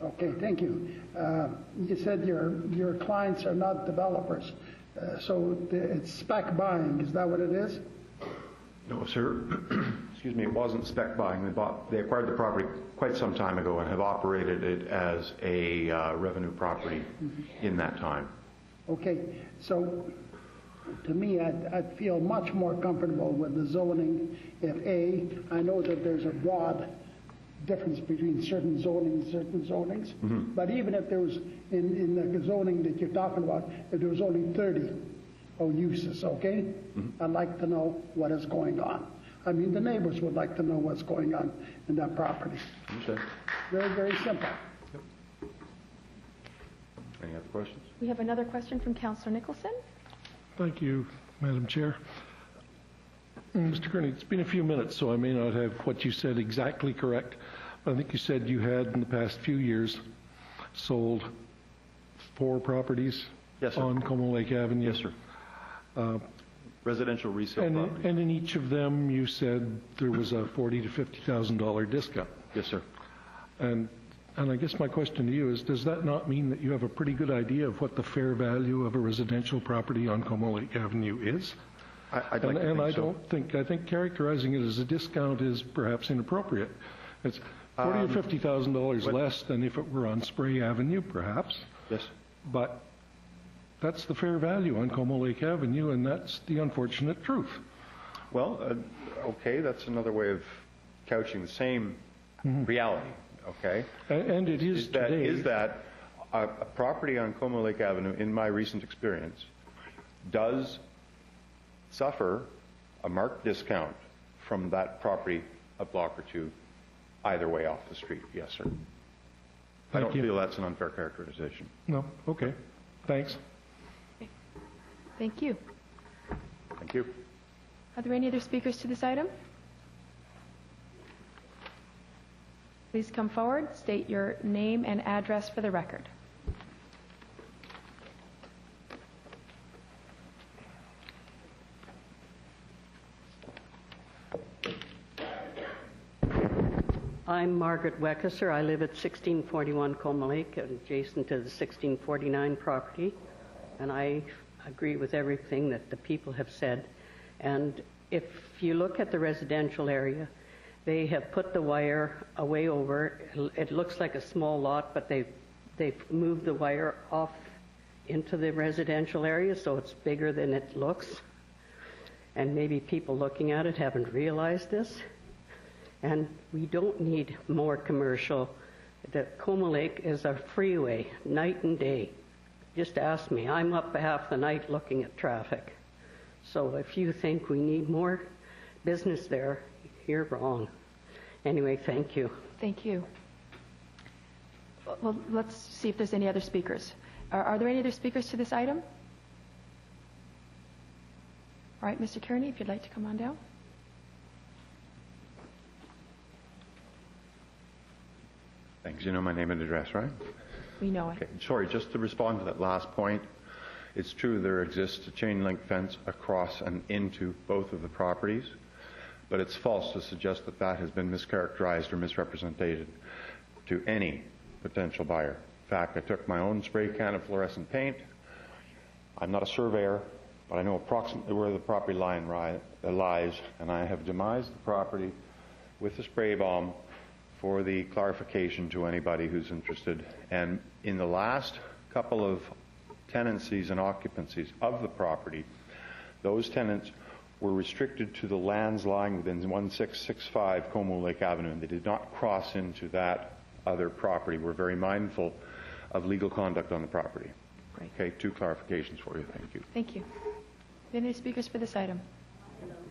Okay, thank you. You said your clients are not developers, so it's spec buying. Is that what it is? No, sir. Excuse me. It wasn't spec buying. They acquired the property quite some time ago and have operated it as a revenue property in that time. Okay, so to me, I'd feel much more comfortable with the zoning if I know that there's a broad difference between certain zonings. But even if there was, in the zoning that you're talking about, if there was only 30 uses, okay? I'd like to know what is going on. I mean, the neighbors would like to know what's going on in that property. Okay. Very, very simple. Any other questions? We have another question from Councillor Nicholson. Thank you, Madam Chair. Mr. Kearney, it's been a few minutes, so I may not have what you said exactly correct. I think you said you had, in the past few years, sold 4 properties on Como Lake Avenue. Yes, sir. Residential resale property. And in each of them, you said there was a $40,000 to $50,000 discount. Yes, sir. And I guess my question to you is, does that not mean that you have a pretty good idea of what the fair value of a residential property on Como Lake Avenue is? I think characterizing it as a discount is perhaps inappropriate. It's $40,000 or $50,000 less than if it were on Spray Avenue, perhaps. Yes. But that's the fair value on Como Lake Avenue, and that's the unfortunate truth. Well, okay, that's another way of couching the same reality. Okay. And it is today. Is that a property on Como Lake Avenue, in my recent experience, does suffer a marked discount from that property a block or two either way off the street? Yes, sir. I don't feel that's an unfair characterization. No. Okay. Thanks. Thank you. Thank you. Are there any other speakers to this item? Please come forward, state your name and address for the record. I'm Margaret Weckesser. I live at 1641 Como Lake, adjacent to the 1649 property, and I agree with everything that the people have said. And if you look at the residential area, they have put the wire away over. It looks like a small lot, but they've moved the wire off into the residential area, so it's bigger than it looks. And maybe people looking at it haven't realized this. And we don't need more commercial. The Como Lake is a freeway, night and day. Just ask me. I'm up half the night looking at traffic. So if you think we need more business there, you're wrong. Anyway, thank you. Thank you. Well, let's see if there's any other speakers. Are there any other speakers to this item? All right, Mr. Kearney, if you'd like to come on down. Thanks. You know my name and address, right? We know it. Okay. Sorry, just to respond to that last point, it's true there exists a chain link fence across and into both of the properties, but it's false to suggest that that has been mischaracterized or misrepresented to any potential buyer. In fact, I took my own spray can of fluorescent paint. I'm not a surveyor, but I know approximately where the property line lies, and I have demised the property with a spray bomb for the clarification to anybody who's interested. And in the last couple of tenancies and occupancies of the property, those tenants were restricted to the lands lying within 1665 Como Lake Avenue, and they did not cross into that other property. We're very mindful of legal conduct on the property. Great. Okay, 2 clarifications for you. Thank you. Thank you. Any speakers for this item?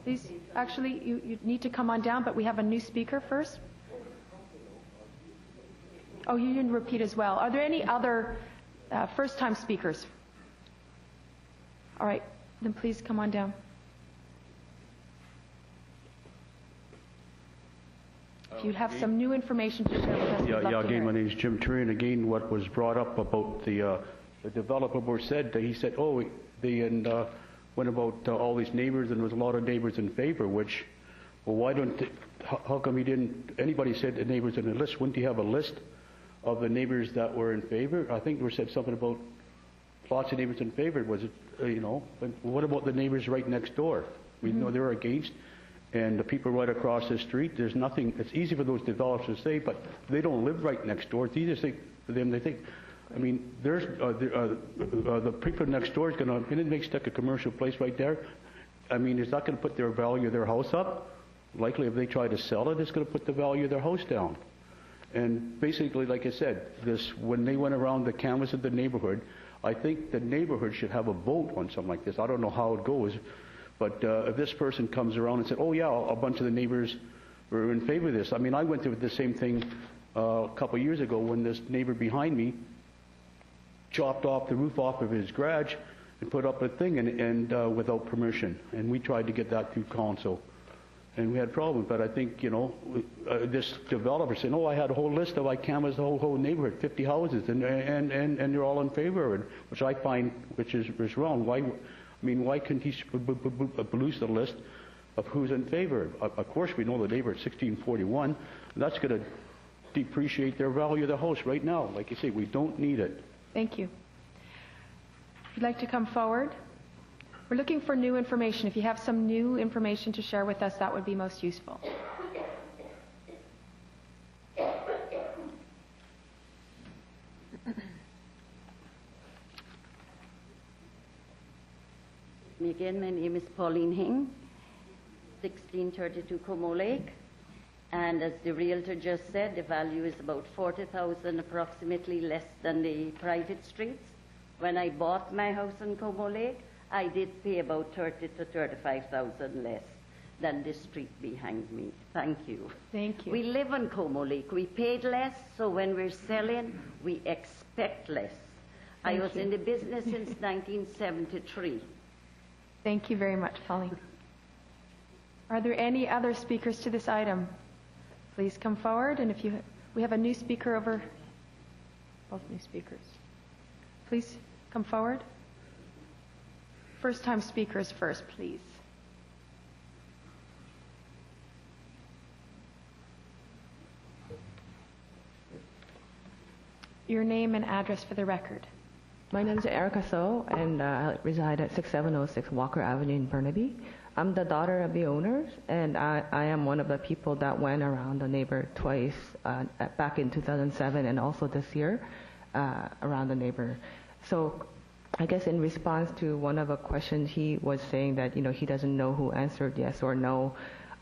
Please, actually, you need to come on down, but we have a new speaker first. Oh, you didn't repeat as well. Are there any other first-time speakers? All right, then please come on down. If you have some new information to share with us, we'd love to hear again, it. my name is Jim Tree, and again, what was brought up about the developer said, he said, went about all these neighbors, and there was a lot of neighbors in favor, which, well, why don't, how come anybody said the neighbors in the list? Wouldn't he have a list of the neighbors that were in favor? I think there said something about lots of neighbors in favor. Was it, but what about the neighbors right next door? We know they're against, and the people right across the street, there's nothing, it's easy for those developers to say, but they don't live right next door. It's easy to say for them, they think, I mean, there's the people next door is going to, and it makes like a commercial place right there. I mean, it's not going to put their value of their house up. Likely, if they try to sell it, it's going to put the value of their house down. And basically, like I said, when they went around the canvas of the neighborhood, I think the neighborhood should have a vote on something like this. I don't know how it goes, but if this person comes around and said, oh yeah, a bunch of the neighbors were in favor of this. I mean, I went through the same thing a couple of years ago when this neighbor behind me chopped off the roof off of his garage and put up a thing and without permission. And we tried to get that through council. And we had problems, but I think, this developer said, oh, I had a whole list of, I canvassed the whole neighborhood, 50 houses, and they're all in favor of it, which I find, which is wrong. Why couldn't he produce the list of who's in favor? Of course, we know the neighbor at 1641, that's going to depreciate their value of the house right now. Like you say, we don't need it. Thank you. If you'd like to come forward. We're looking for new information. If you have some new information to share with us, that would be most useful. Again, my name is Pauline Hing, 1632 Como Lake. And as the realtor just said, the value is about $40,000, approximately less than the private streets. When I bought my house in Como Lake, I did pay about $30,000 to $35,000 less than the street behind me. Thank you. Thank you. We live in Como Lake. We paid less, so when we're selling, we expect less. I was in the business since 1973. Thank you very much, Pauline. Are there any other speakers to this item? Please come forward, and we have a new speaker over, both new speakers. Please come forward. First-time speakers first, please. Your name and address for the record. My name is Erica So, and I reside at 6706 Walker Avenue in Burnaby. I'm the daughter of the owners, and I am one of the people that went around the neighbor twice, back in 2007 and also this year, around the neighbor. So I guess in response to one of the questions, he was saying that, he doesn't know who answered yes or no.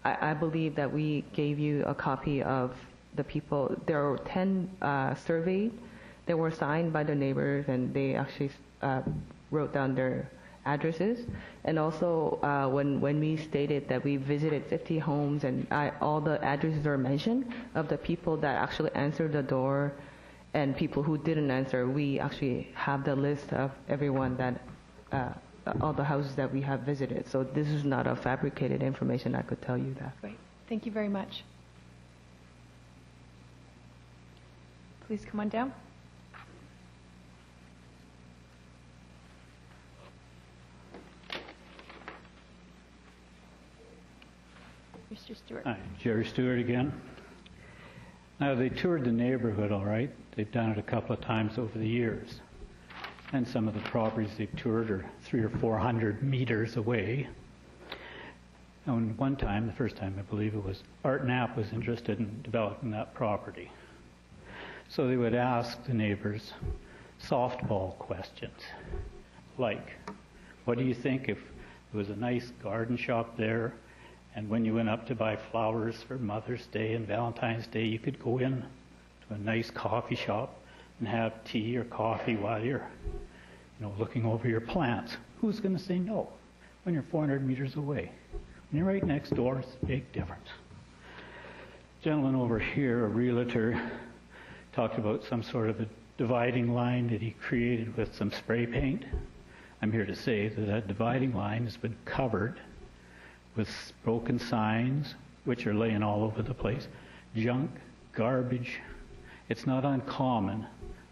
I believe that we gave you a copy of the people. There are 10 surveys that were signed by the neighbors, and they actually wrote down their addresses. And also when we stated that we visited 50 homes, and all the addresses are mentioned of the people that actually answered the door and people who didn't answer, we actually have the list of everyone that, all the houses that we have visited. So this is not a fabricated information, I could tell you that. Great. Thank you very much. Please come on down. Mr. Stewart. Hi, Jerry Stewart again. Now, they toured the neighborhood, all right. They've done it a couple of times over the years. And some of the properties they've toured are 300 or 400 meters away. And one time, the first time I believe it was, Art Knapp was interested in developing that property. So they would ask the neighbors softball questions, like, what do you think if there was a nice garden shop there, and when you went up to buy flowers for Mother's Day and Valentine's Day, you could go in to a nice coffee shop and have tea or coffee while you're, looking over your plants. Who's going to say no when you're 400 meters away? When you're right next door, it's a big difference. Gentleman over here, a realtor, talked about some sort of a dividing line that he created with some spray paint. I'm here to say that that dividing line has been covered with broken signs, which are laying all over the place, junk, garbage. It's not uncommon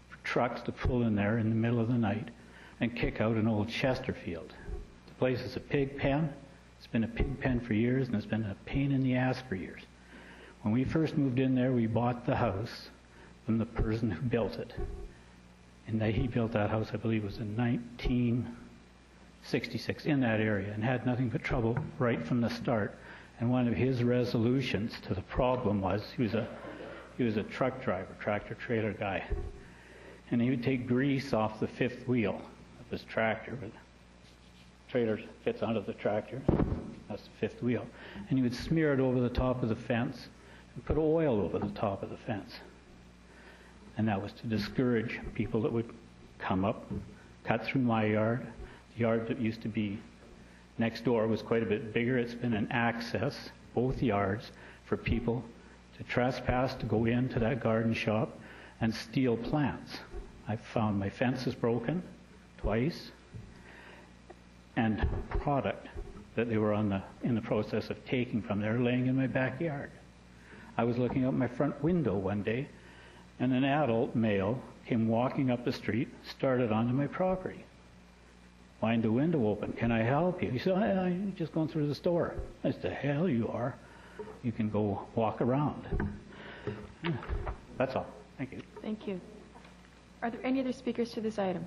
for trucks to pull in there in the middle of the night and kick out an old Chesterfield. The place is a pig pen. It's been a pig pen for years, and it's been a pain in the ass for years. When we first moved in there, we bought the house from the person who built it. And he built that house, I believe, was in 1966 in that area, and had nothing but trouble right from the start. And one of his resolutions to the problem was he was a truck driver, tractor trailer guy, and he would take grease off the fifth wheel of his tractor. The trailer fits onto the tractor. That's the fifth wheel, and he would smear it over the top of the fence and put oil over the top of the fence. and that was to discourage people that would come up, cut through my yard. The yard that used to be next door was quite a bit bigger. It's been an access, both yards, for people to trespass, to go into that garden shop and steal plants. I found my fence is broken twice, and product that they were in the process of taking from there laying in my backyard. I was looking out my front window one day, and an adult male came walking up the street, started onto my property. Wind the window open. Can I help you? He said, I'm just going through the store. I said, the hell you are. You can go walk around. That's all. Thank you. Thank you. Are there any other speakers to this item?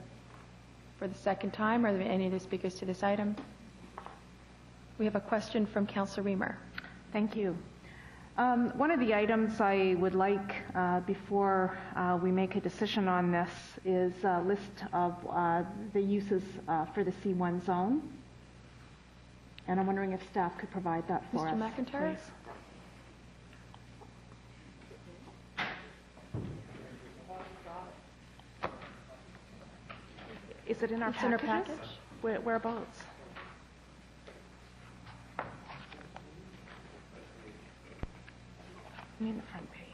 For the second time, are there any other speakers to this item? We have a question from Councillor Weimer. Thank you. One of the items I would like before we make a decision on this is a list of the uses for the C1 zone. And I'm wondering if staff could provide that for us. Mr. McIntyre? Please. Is it in our packages? In our package? Whereabouts? I mean the front page.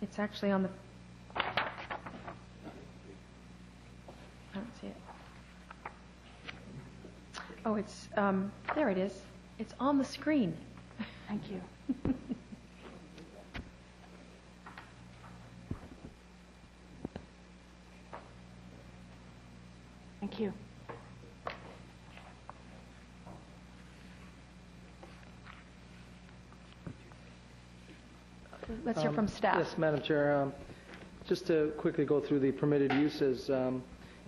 It's actually on the... I don't see it. Oh, it's... there it is. It's on the screen. Thank you. Thank you. Let's hear from staff. Yes, Madam Chair. Just to quickly go through the permitted uses,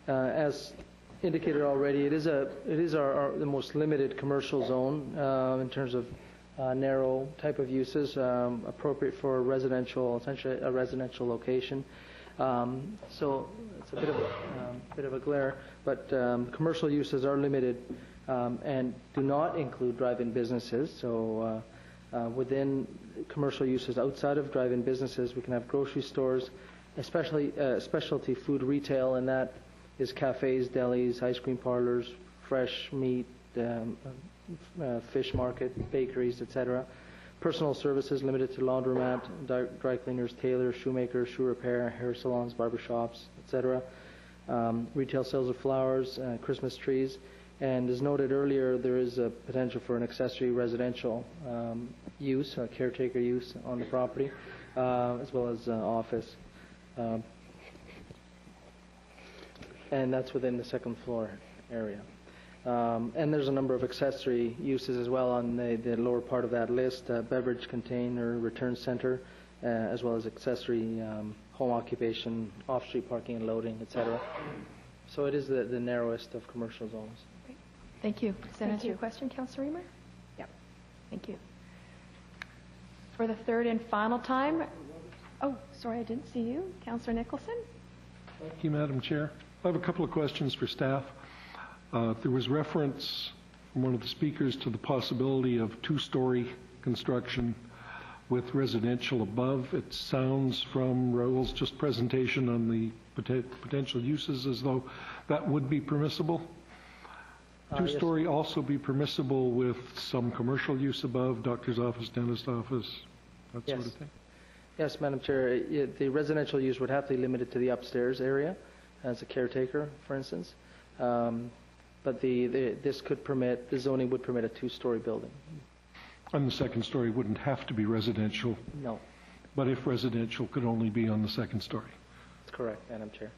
as indicated already, it is the most limited commercial zone in terms of narrow type of uses, appropriate for residential, essentially a residential location. So it's a bit of a glare, but commercial uses are limited and do not include drive-in businesses. So within commercial uses outside of drive-in businesses, we can have grocery stores, especially specialty food retail, and that is cafes, delis, ice cream parlors, fresh meat, fish market, bakeries, etc. Personal services limited to laundromat, dry cleaners, tailors, shoemakers, shoe repair, hair salons, barbershops, etc. Retail sales of flowers, Christmas trees. And as noted earlier, there is a potential for an accessory residential use, caretaker use on the property, as well as office. And that's within the second floor area. And there's a number of accessory uses as well on the lower part of that list, beverage container, return center, as well as accessory home occupation, off-street parking and loading, etc. So it is the narrowest of commercial zones. Great. Thank you. Does that answer your question, Councillor Reamer? Yep. Thank you. For the third and final time, oh, sorry, I didn't see you. Councillor Nicholson? Thank you, Madam Chair. I have a couple of questions for staff. There was reference from one of the speakers to the possibility of two-story construction with residential above. It sounds from Raul's just presentation on the potential uses as though that would be permissible. Two-story yes. Also be permissible with some commercial use above, doctor's office, dentist office, that Yes. sort of thing? Yes, Madam Chair. The residential use would have to be limited to the upstairs area as a caretaker, for instance. But this could permit, the zoning would permit a two-story building. And the second story wouldn't have to be residential? No. But if residential could only be on the second story? That's correct, Madam Chair.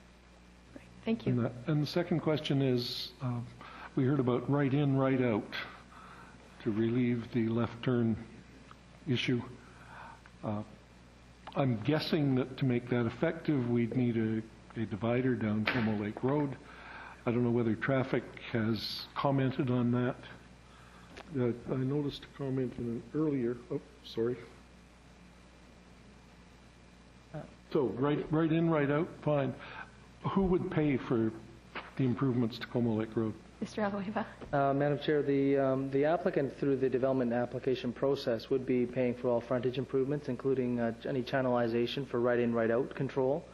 Great. Thank you. And the second question is, we heard about right in, right out to relieve the left turn issue. I'm guessing that to make that effective, we'd need a divider down Como Lake Road. I don't know whether traffic has commented on that. I noticed a comment in an earlier, sorry. So right in, right out, fine. Who would pay for the improvements to Como Lake Road? Mr. Aloiva? Madam Chair, the applicant through the development application process would be paying for all frontage improvements, including any channelization for right-in, right-out control.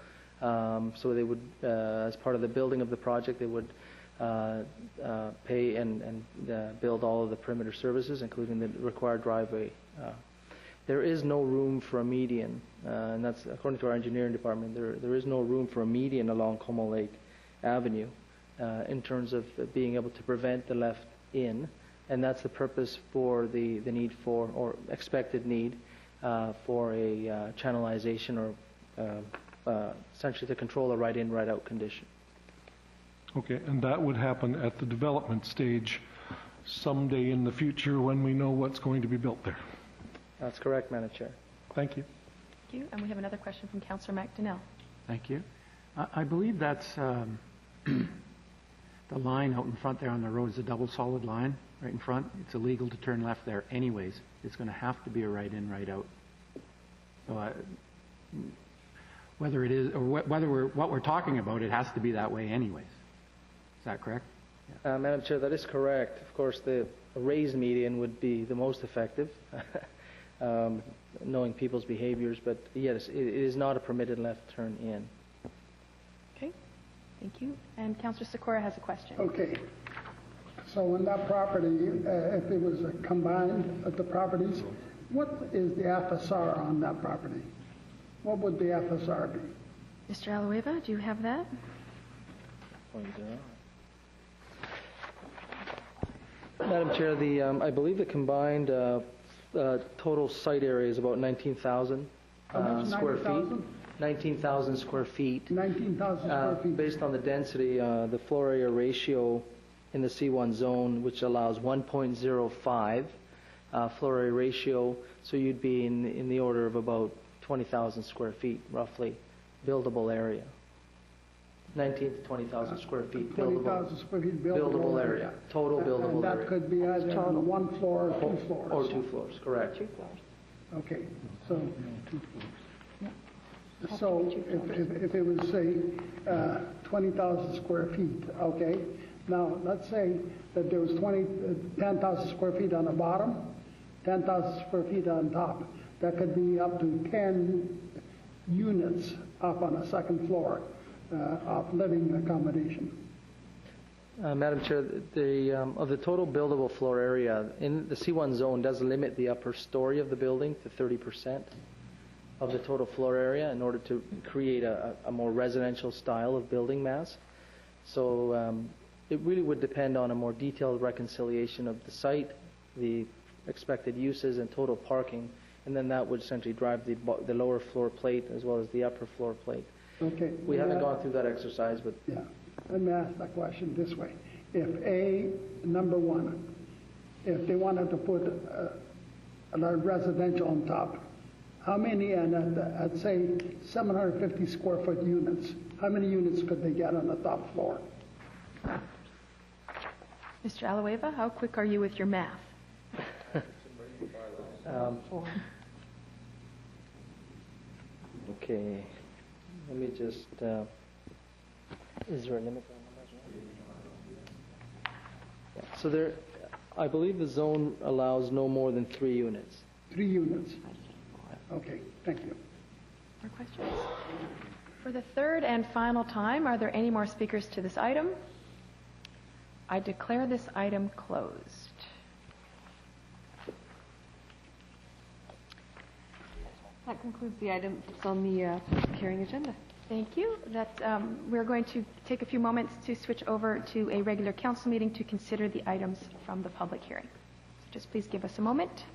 So they would, as part of the building of the project, they would pay and build all of the perimeter services, including the required driveway. There is no room for a median, and that's according to our engineering department. There is no room for a median along Como Lake Avenue in terms of being able to prevent the left in, and that's the purpose for the need for, or expected need for a channelization or essentially to control a right-in, right-out condition. Okay, and that would happen at the development stage someday in the future when we know what's going to be built there. That's correct, Madam Chair. Thank you. Thank you. And we have another question from Councillor McDonnell. Thank you. I believe that's the line out in front there on the road is a double solid line right in front. It's illegal to turn left there anyways. It's going to have to be a right in, right out. So whether it is, or what we're talking about, it has to be that way anyways. Is that correct? Yeah. Madam Chair, that is correct. Of course, the raised median would be the most effective, knowing people's behaviors, but yes, it is not a permitted left turn in. Okay, thank you. And Councillor Sikora has a question. Okay. So on that property, if it was combined at the properties, what is the FSR on that property? What would the FSR be? Mr. Aloiva, do you have that? Madam Chair, I believe the combined total site area is about 19,000 square feet. 19,000 square feet. 19,000 square feet. Based on the density, the floor area ratio in the C1 zone, which allows 1.05 floor area ratio, so you'd be in the order of about 20,000 square feet, roughly, buildable area. 19 to 20,000 square feet. 20,000 square feet buildable area. Total buildable and that area. Could be either on one floor or two floors. Or 2 floors, correct. 2 floors. Okay, so 2 floors. So if it was, say, 20,000 square feet, okay? Now, let's say that there was 10,000 square feet on the bottom, 10,000 square feet on top. That could be up to 10 units up on a second floor of living accommodation. Madam Chair, of the total buildable floor area, in the C1 zone does limit the upper story of the building to 30% of the total floor area in order to create a more residential style of building mass. So it really would depend on a more detailed reconciliation of the site, the expected uses, and total parking, and then that would essentially drive the lower floor plate as well as the upper floor plate. Okay. We haven't gone through that exercise, but... Yeah. Let me ask that question this way. If number one, if they wanted to put a residential on top, how many, and I'd say 750 square foot units, how many units could they get on the top floor? Mr. Aloiva, how quick are you with your math? Okay. Let me just, is there a limit on that? Yeah. So I believe the zone allows no more than 3 units. 3 units. Okay, thank you. More questions? For the third and final time, are there any more speakers to this item? I declare this item closed. That concludes the items on the hearing agenda. Thank you. We're going to take a few moments to switch over to a regular council meeting to consider the items from the public hearing. So just please give us a moment.